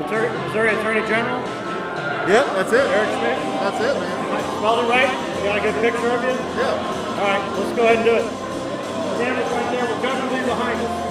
Missouri Attorney General? Yep, that's it. Eric Schmidt? That's it, man. I spelled it right? You got a good picture of you? Yeah. All right, let's go ahead and do it. Camera's right there. We're definitely behind us.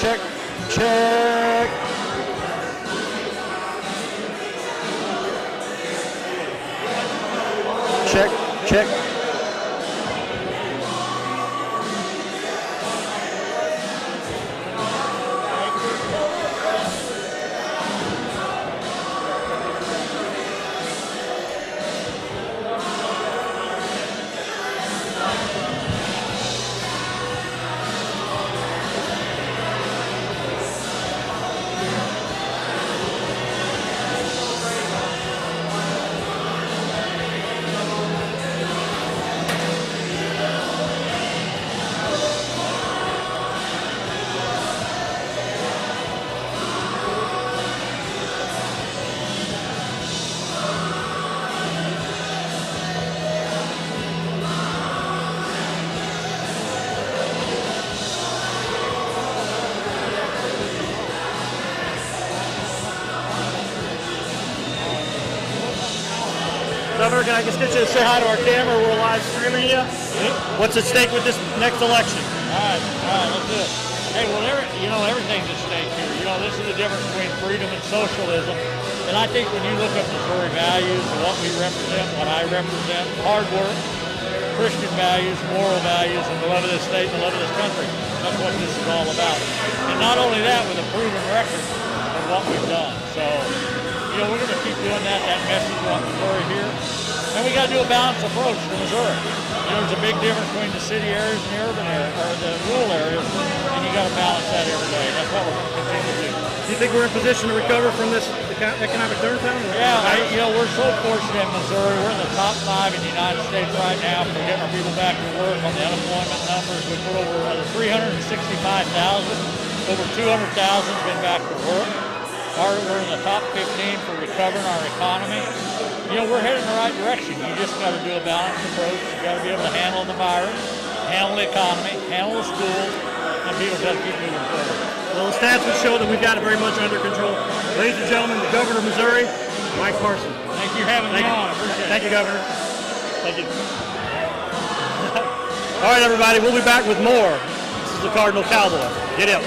Check, check. Check, check. Governor, can I just get you to say hi to our camera? We're live streaming you. What's at stake with this next election? All right, let's do it. Hey, well, everything's at stake here. This is the difference between freedom and socialism. And I think when you look up Missouri values and what we represent, what I represent, hard work, Christian values, moral values, and the love of this state and the love of this country, that's what this is all about. And not only that, with a proven record of what we've done. So, we're going to keep doing that message on Missouri here. And we got to do a balanced approach to Missouri. There's a big difference between the city areas and the urban areas, or the rural areas, and you got to balance that every day. That's what we're going to continue to do. Do you think we're in position to recover from this economic downturn? Yeah, we're so fortunate in Missouri. We're in the top 5 in the United States right now for getting our people back to work on the unemployment numbers. We put over 365,000, over 200,000 has been back to work. We're in the top 15 for recovering our economy. We're heading in the right direction. You just got to do a balanced approach. You got to be able to handle the virus, handle the economy, handle the schools, and people got to keep moving forward. Well, the stats would show that we've got it very much under control. Ladies and gentlemen, the Governor of Missouri, Mike Parson. Thank you for having me on. I appreciate it. Thank you, Governor. Thank you. All right, everybody, we'll be back with more. This is the Cardinal Cowboy. Get him.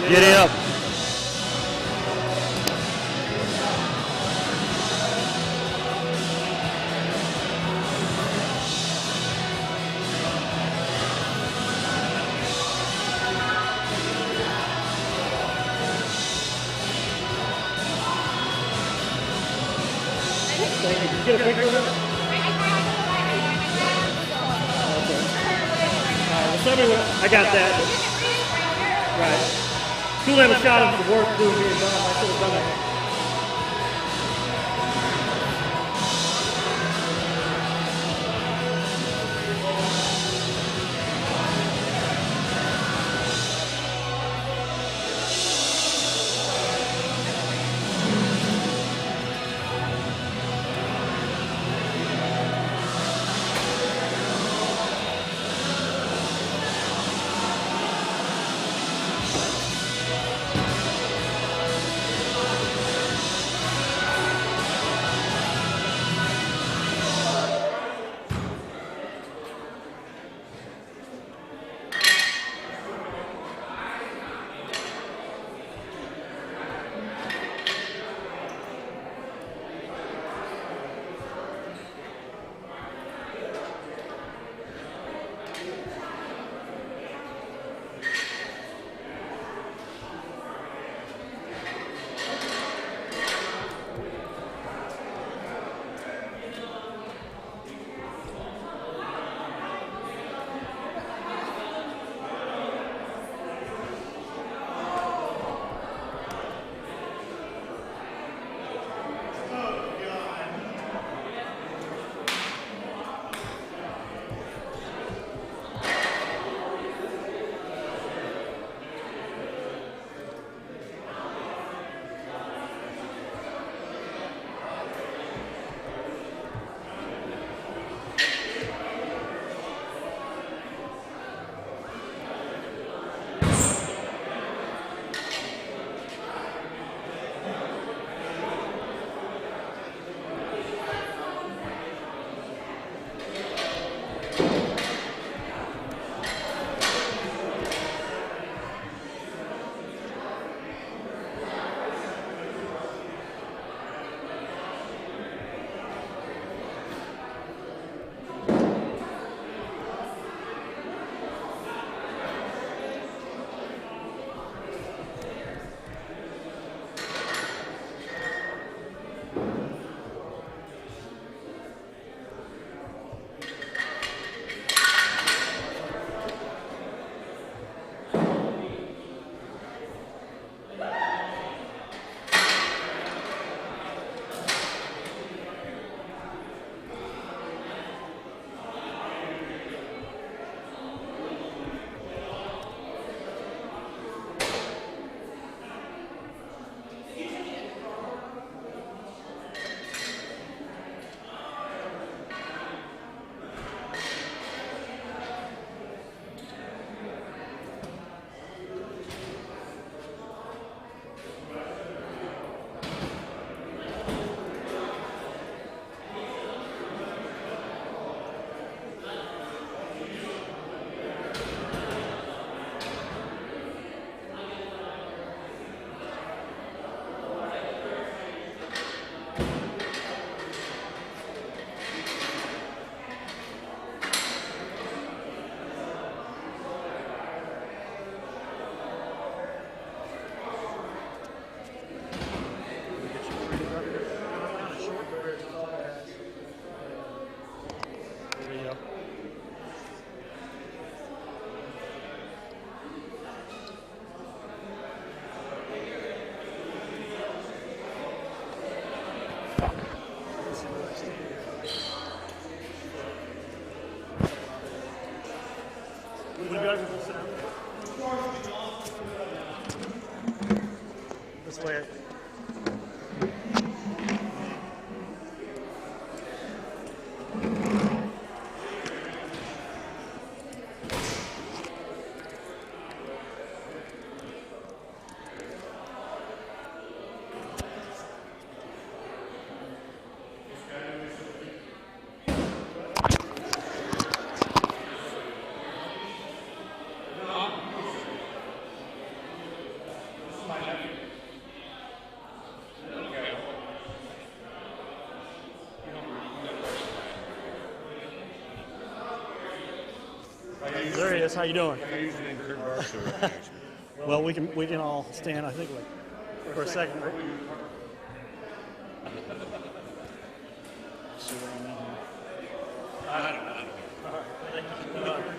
Get up. Get a picture of it? I got that. Right. Cool to have a shot of the work doing being done. I should have done it. Would you guys will sit down? This way. There he is. How you doing? Well, we can all stand. I think like for a second, right? see where I'm at here.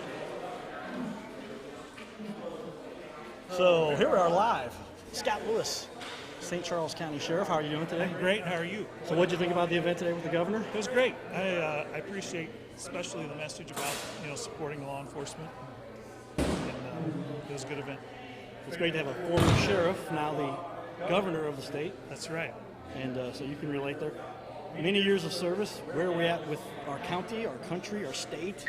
So here we are live. Scott Lewis, St. Charles County Sheriff. How are you doing today? I'm great. How are you? So what did you think about the event today with the governor? It was great. I appreciate especially the message about supporting law enforcement. And it was a good event. It's great to have a former sheriff, now the governor of the state. That's right. And so you can relate there. Many years of service. Where are we at with our county, our country, our state?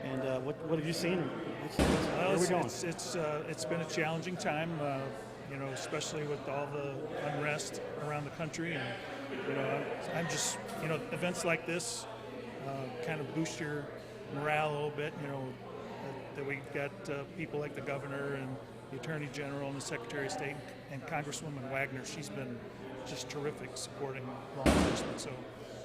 And what have you seen? Where are we going? It's been a challenging time, especially with all the unrest around the country. And I'm just events like this kind of boost your morale a little bit. That we've got people like the governor and the Attorney General and the Secretary of State and Congresswoman Wagner. She's been just terrific supporting law enforcement. So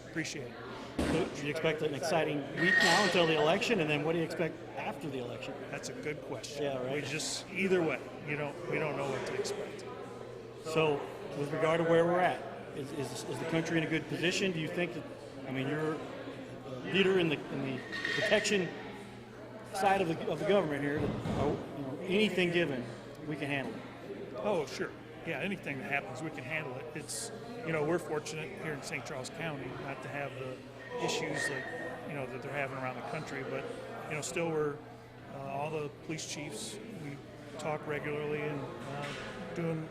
appreciate it. So do you expect an exciting week now until the election, and then what do you expect after the election? That's a good question. Yeah, right. We just either way, we don't know what to expect. So, with regard to where we're at, is the country in a good position? Do you think that? I mean, you're a leader in the protection side of the government here. Anything given, we can handle it. Oh, sure. Yeah, anything that happens, we can handle it. It's we're fortunate here in St. Charles County not to have the issues that they're having around the country, but still we're all the police chiefs, we talk regularly and doing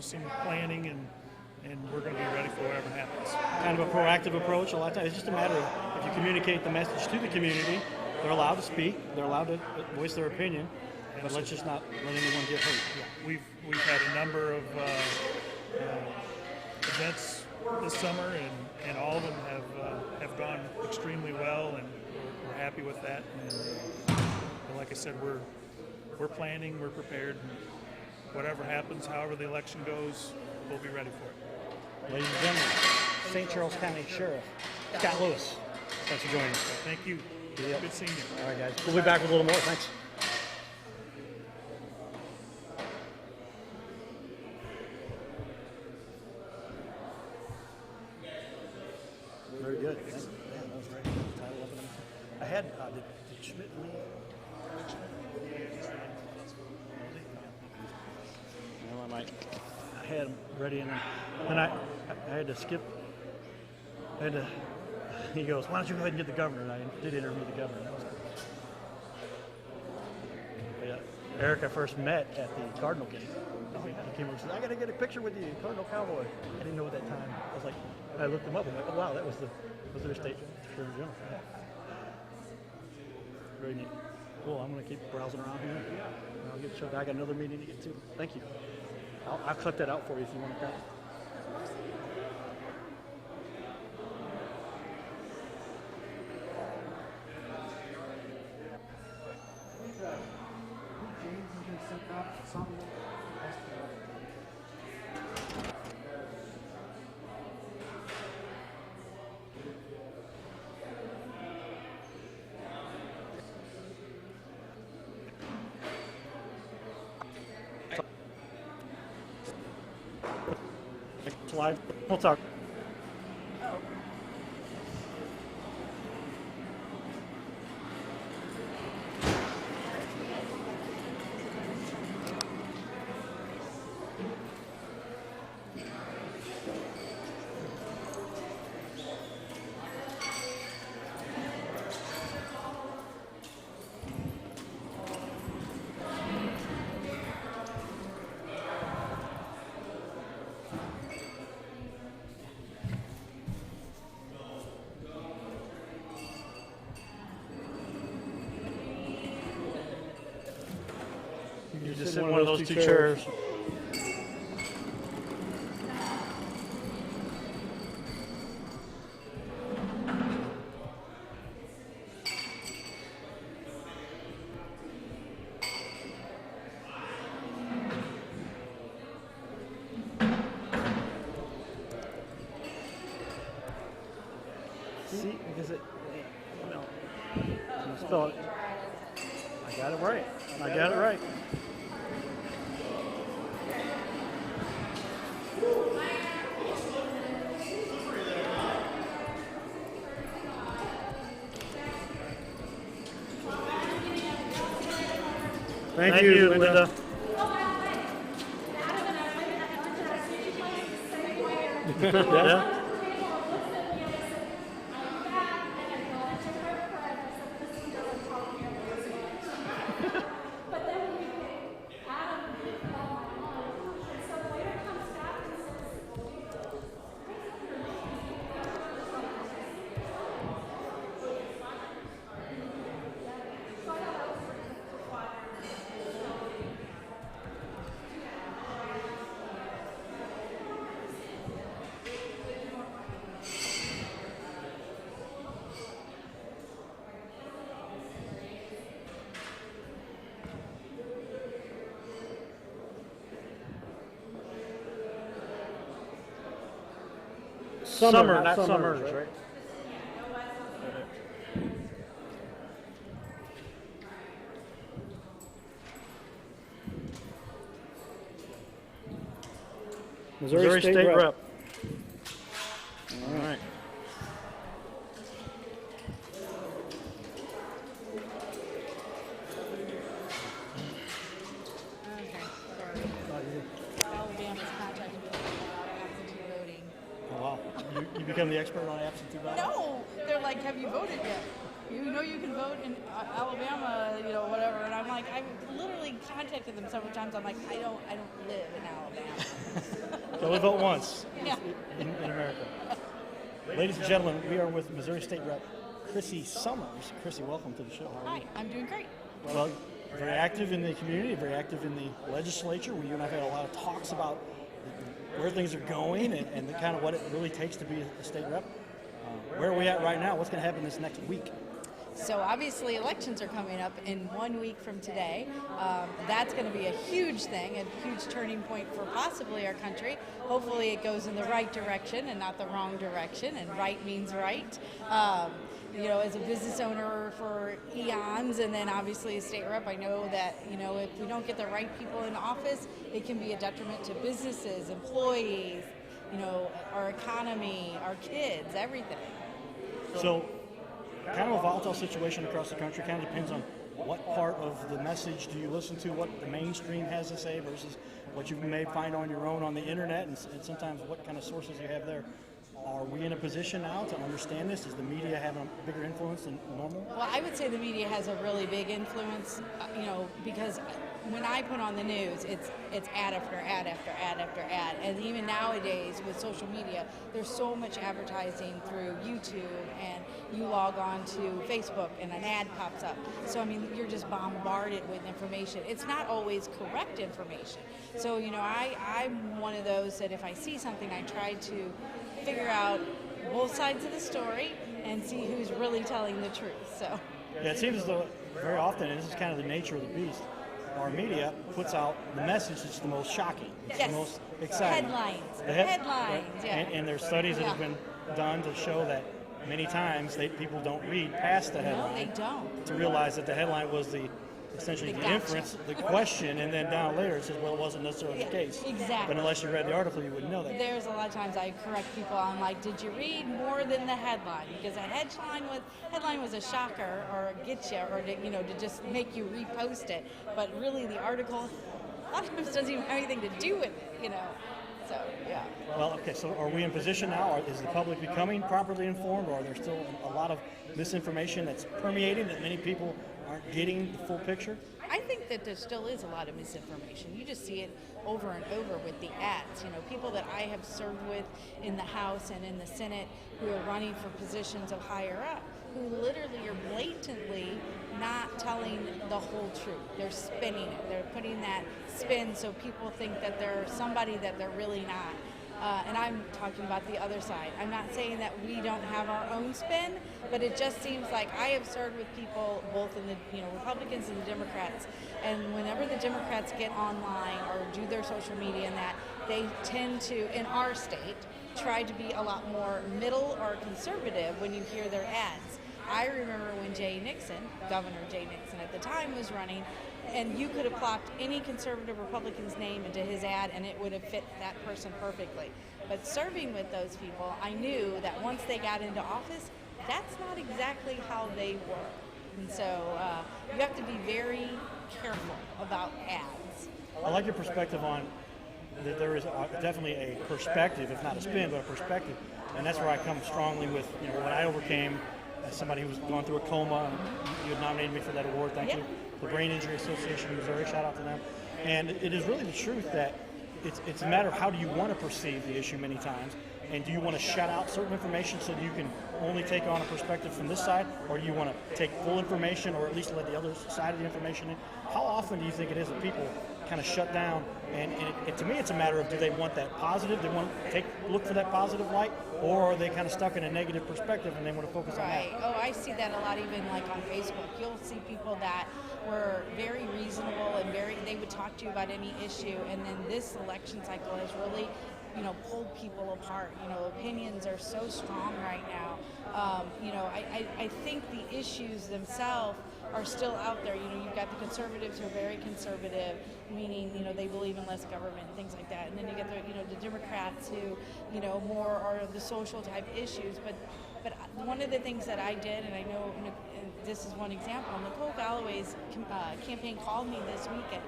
some planning, and we're going to be ready for whatever happens. Kind of a proactive approach. A lot of times it's just a matter of if you communicate the message to the community, they're allowed to speak, they're allowed to voice their opinion, but let's just not let anyone get hurt. Yeah, we've had a number of events this summer, and all of them have gone extremely well, and we're happy with that. And like I said, we're planning, we're prepared, and whatever happens, however the election goes, we'll be ready for it. Ladies and gentlemen, St. Charles County Sheriff Scott Lewis. Thanks for joining us. Thank you. Yep. Good seeing you. All right, guys. We'll be back with a little more. Thanks. Very good. Yeah, that was great. Title of it. I had did Schmidt leave? Well, I had him ready, and then I had to skip. He goes, "Why don't you go ahead and get the governor?" And I did interview the governor. That was cool. Yeah. Eric, I first met at the Cardinal game. He came over and said, "I got to get a picture with you, Cardinal Cowboy." I didn't know at that time. I was like, I looked him up. I'm like, "Oh wow, that was their state attorney general." Yeah. Very neat. Cool. I'm going to keep browsing around here. And I'll get showed. I got another meeting to get to. Thank you. I'll cut that out for you if you want to cut it. Live. We'll talk. You just sit in one of those two chairs. See, because spell it. I got it right. I got it right. Thank you, Linda. Yeah. Summer, not summers, right? Missouri State Rep. All right. Alabama's contacted me about absentee voting. Oh, wow. You become the expert on absentee ballot? No, they're like, have you voted yet? You know you can vote in Alabama, you know, whatever. And I'm like, I've literally contacted them several times. I'm like, I don't live in Alabama. You only vote once Yeah. in America. Ladies and gentlemen, we are with Missouri State Rep Chrissy Summers. Chrissy, welcome to the show. How are you? Hi, I'm doing great. Well, very active in the community, very active in the legislature. You and I have had a lot of talks about where things are going and the kind of what it really takes to be a state rep. Where are we at right now? What's going to happen this next week? So obviously elections are coming up in 1 week from today. That's going to be a huge thing, a huge turning point for possibly our country. Hopefully it goes in the right direction and not the wrong direction, and right means right. You know, as a business owner for eons and then obviously a state rep, I know that, you know, if we don't get the right people in office, it can be a detriment to businesses, employees, you know, our economy, our kids, everything. So, kind of a volatile situation across the country. Kind of depends on what part of the message do you listen to, what the mainstream has to say versus what you may find on your own on the internet, and sometimes what kind of sources you have there. Are we in a position now to understand this? Does the media have a bigger influence than normal? Well, I would say the media has a really big influence, you know, because when I put on the news, it's ad after ad after ad after ad. And even nowadays with social media, there's so much advertising through YouTube, and you log on to Facebook and an ad pops up. So, I mean, you're just bombarded with information. It's not always correct information. So, you know, I'm one of those that if I see something, I try to figure out both sides of the story and see who's really telling the truth. So yeah, it seems as though very often, and this is kind of the nature of the beast, our media puts out the message that's the most shocking, yes. the most exciting. Headlines. Right? Yeah. And there's studies that have been done to show that many times people don't read past the headline. No, they don't. To realize that the headline was essentially the inference, the question, and then down later it says, well, it wasn't necessarily the case. Exactly. But unless you read the article, you wouldn't know that. There's a lot of times I correct people. I'm like, did you read more than the headline? Because a headline was a shocker or a get you, or to, you know, to just make you repost it. But really, the article a lot of times doesn't even have anything to do with it, you know. So yeah. Well, okay. So are we in position now? Is the public becoming properly informed, or are there still a lot of misinformation that's permeating that many people aren't getting the full picture? I think that there still is a lot of misinformation. You just see it over and over with the ads. You know, people that I have served with in the House and in the Senate who are running for positions of higher up, who literally are blatantly not telling the whole truth. They're spinning it. They're putting that spin so people think that they're somebody that they're really not. And I'm talking about the other side. I'm not saying that we don't have our own spin, but it just seems like I have served with people both in the Republicans and the Democrats, and whenever the Democrats get online or do their social media and that, they tend to, in our state, try to be a lot more middle or conservative when you hear their ads. I remember when Governor Jay Nixon at the time was running, and you could have plopped any conservative Republican's name into his ad and it would have fit that person perfectly. But serving with those people, I knew that once they got into office, that's not exactly how they were. And so you have to be very careful about ads. I like your perspective on that there is definitely a perspective, if not a spin, but a perspective. And that's where I come strongly with, what I overcame as somebody who was going through a coma. You had nominated me for that award, thank you. The Brain Injury Association of Missouri, shout out to them. And it is really the truth that it's a matter of how do you want to perceive the issue many times, and do you want to shut out certain information so that you can only take on a perspective from this side, or do you want to take full information or at least let the other side of the information in? How often do you think it is that people kind of shut down, and to me it's a matter of, do they want that positive, they want to look for that positive light, or are they kind of stuck in a negative perspective and they want to focus on that? Oh, I see that a lot even like on Facebook. You'll see people that were very reasonable and they would talk to you about any issue, and then this election cycle has really pulled people apart. Opinions are so strong right now. I think the issues themselves are still out there. You've got the conservatives who are very conservative, meaning, they believe in less government and things like that. And then you get the Democrats who, more are the social type issues. But one of the things that I did, and I know this is one example, Nicole Galloway's campaign called me this weekend,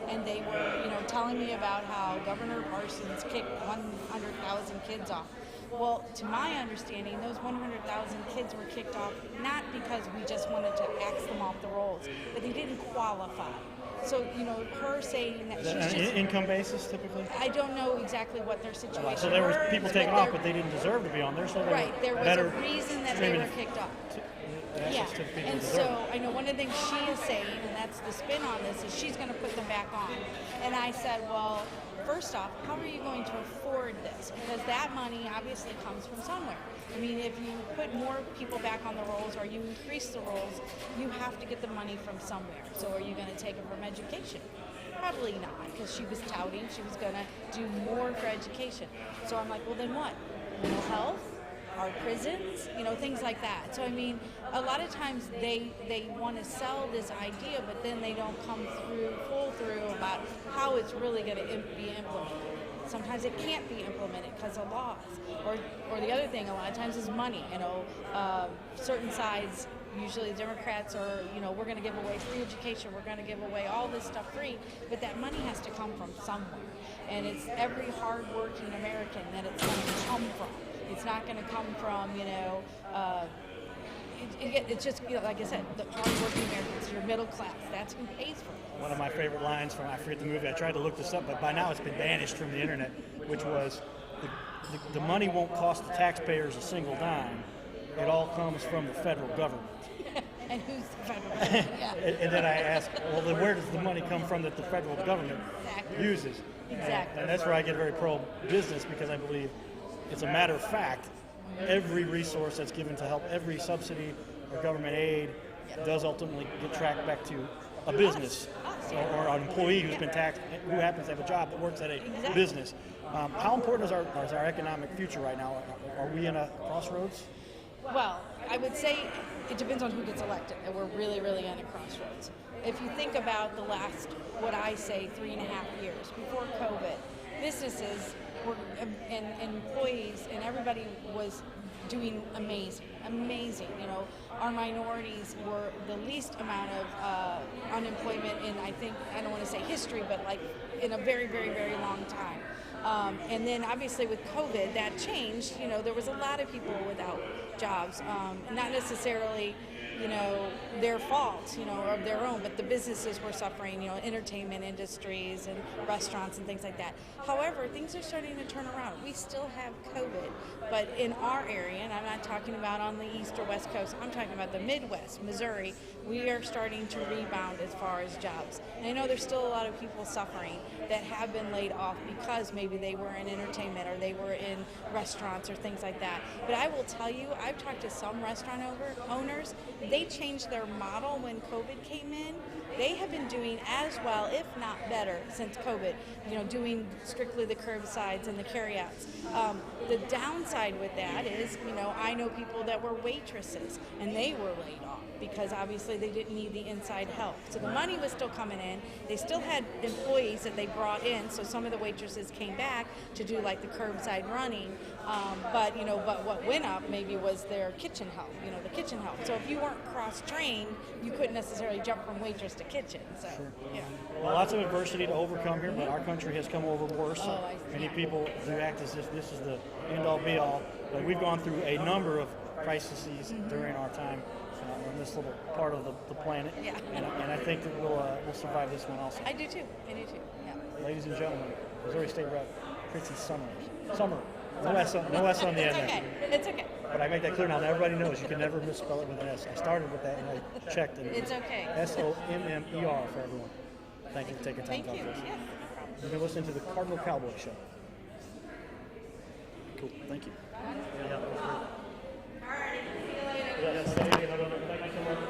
and they were, telling me about how Governor Parsons kicked 100,000 kids off. Well, to my understanding, those 100,000 kids were kicked off not because we just wanted to axe them off the rolls, but they didn't qualify. So, her saying that she's just... income basis, typically? I don't know exactly what their situation was. So there was people taken off, but they didn't deserve to be on there. So right, there was a reason that they were kicked off. Yeah, and so I know one of the things she is saying, and that's the spin on this, is she's going to put them back on. And I said, well, first off, how are you going to afford this? Because that money obviously comes from somewhere. I mean, if you put more people back on the rolls or you increase the rolls, you have to get the money from somewhere. So are you going to take it from education? Probably not, because she was touting she was going to do more for education. So I'm like, well, then what? Mental health? Our prisons, things like that. So I mean, a lot of times they want to sell this idea, but then they don't come full through about how it's really going to be implemented. Sometimes it can't be implemented because of laws, or the other thing a lot of times is money. Certain sides, usually the Democrats are, we're going to give away free education, we're going to give away all this stuff free, but that money has to come from somewhere, and it's every hard-working American that it's going to come from. It's not going to come from, it's just, like I said, the hard-working Americans, your middle class, that's who pays for it. One of my favorite lines from, I forget the movie, I tried to look this up, but by now it's been banished from the internet, which was, the money won't cost the taxpayers a single dime. It all comes from the federal government. And who's the federal government? Yeah. And then I ask, well, then where does the money come from that the federal government uses? Exactly. And that's where I get very pro-business, because I believe it's a matter of fact, every resource that's given to help, every subsidy or government aid does ultimately get tracked back to a business or an employee who's been taxed, who happens to have a job that works at a business. How important is our economic future right now? Are we in a crossroads? Well, I would say it depends on who gets elected, and we're really, really in a crossroads. If you think about the last, what I say, 3.5 years, before COVID, businesses were, and employees and everybody was doing amazing. Our minorities were the least amount of unemployment in, I don't want to say history, but like in a very, very, very long time. And then obviously with COVID, that changed. There was a lot of people without jobs, not necessarily, their fault, of their own, but the businesses were suffering, entertainment industries and restaurants and things like that. However, things are starting to turn around. We still have COVID, but in our area, and I'm not talking about on the east or west coast, I'm talking about the Midwest, Missouri, we are starting to rebound as far as jobs. And I know there's still a lot of people suffering that have been laid off because maybe they were in entertainment or they were in restaurants or things like that. But I will tell you, I've talked to some restaurant owners, they changed their model when COVID came in. They have been doing as well, if not better, since COVID, doing strictly the curbsides and the carryouts. The downside with that is, I know people that were waitresses and they were laid off because obviously they didn't need the inside help. So the money was still coming in. They still had employees that they brought in. So some of the waitresses came back to do like the curbside running. But what went up maybe was their kitchen help, the kitchen help. So if you weren't cross-trained, you couldn't necessarily jump from waitress to kitchen. So, yeah. Well, lots of adversity to overcome here, but our country has come over worse. Many people do act as if this is the end-all, be-all. But we've gone through a number of crises during our time on this little part of the planet. Yeah. And I think that we'll survive this one also. I do too. Yeah. Ladies and gentlemen, Missouri State Rep Chrissy Summer. No S on the end. It's okay. It's okay. But I make that clear now. Everybody knows you can never misspell it with an S. I started with that and I checked it. It's okay. SOMMER for everyone. Thank you for taking time to talk to us. Yeah. You've been listening to the Cardinal Cowboy Show. Cool. Thank you. Yeah. All right. See you later. Yes, thank you. Thank you so much.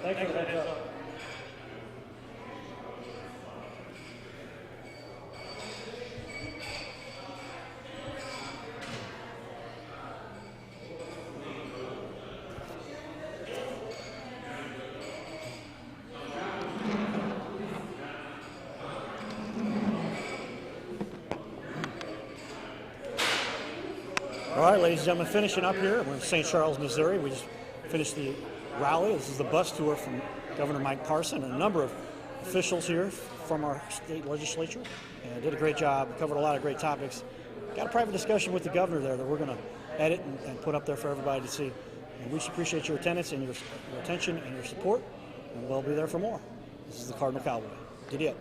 Thank you. All right, ladies and gentlemen, finishing up here. We're in St. Charles, Missouri. We just finished the rally. This is the bus tour from Governor Mike Parson and a number of officials here from our state legislature. And did a great job, covered a lot of great topics. Got a private discussion with the governor there that we're going to edit and put up there for everybody to see. And we appreciate your attendance and your attention and your support. And we'll be there for more. This is the Cardinal Cowboy. Giddy up.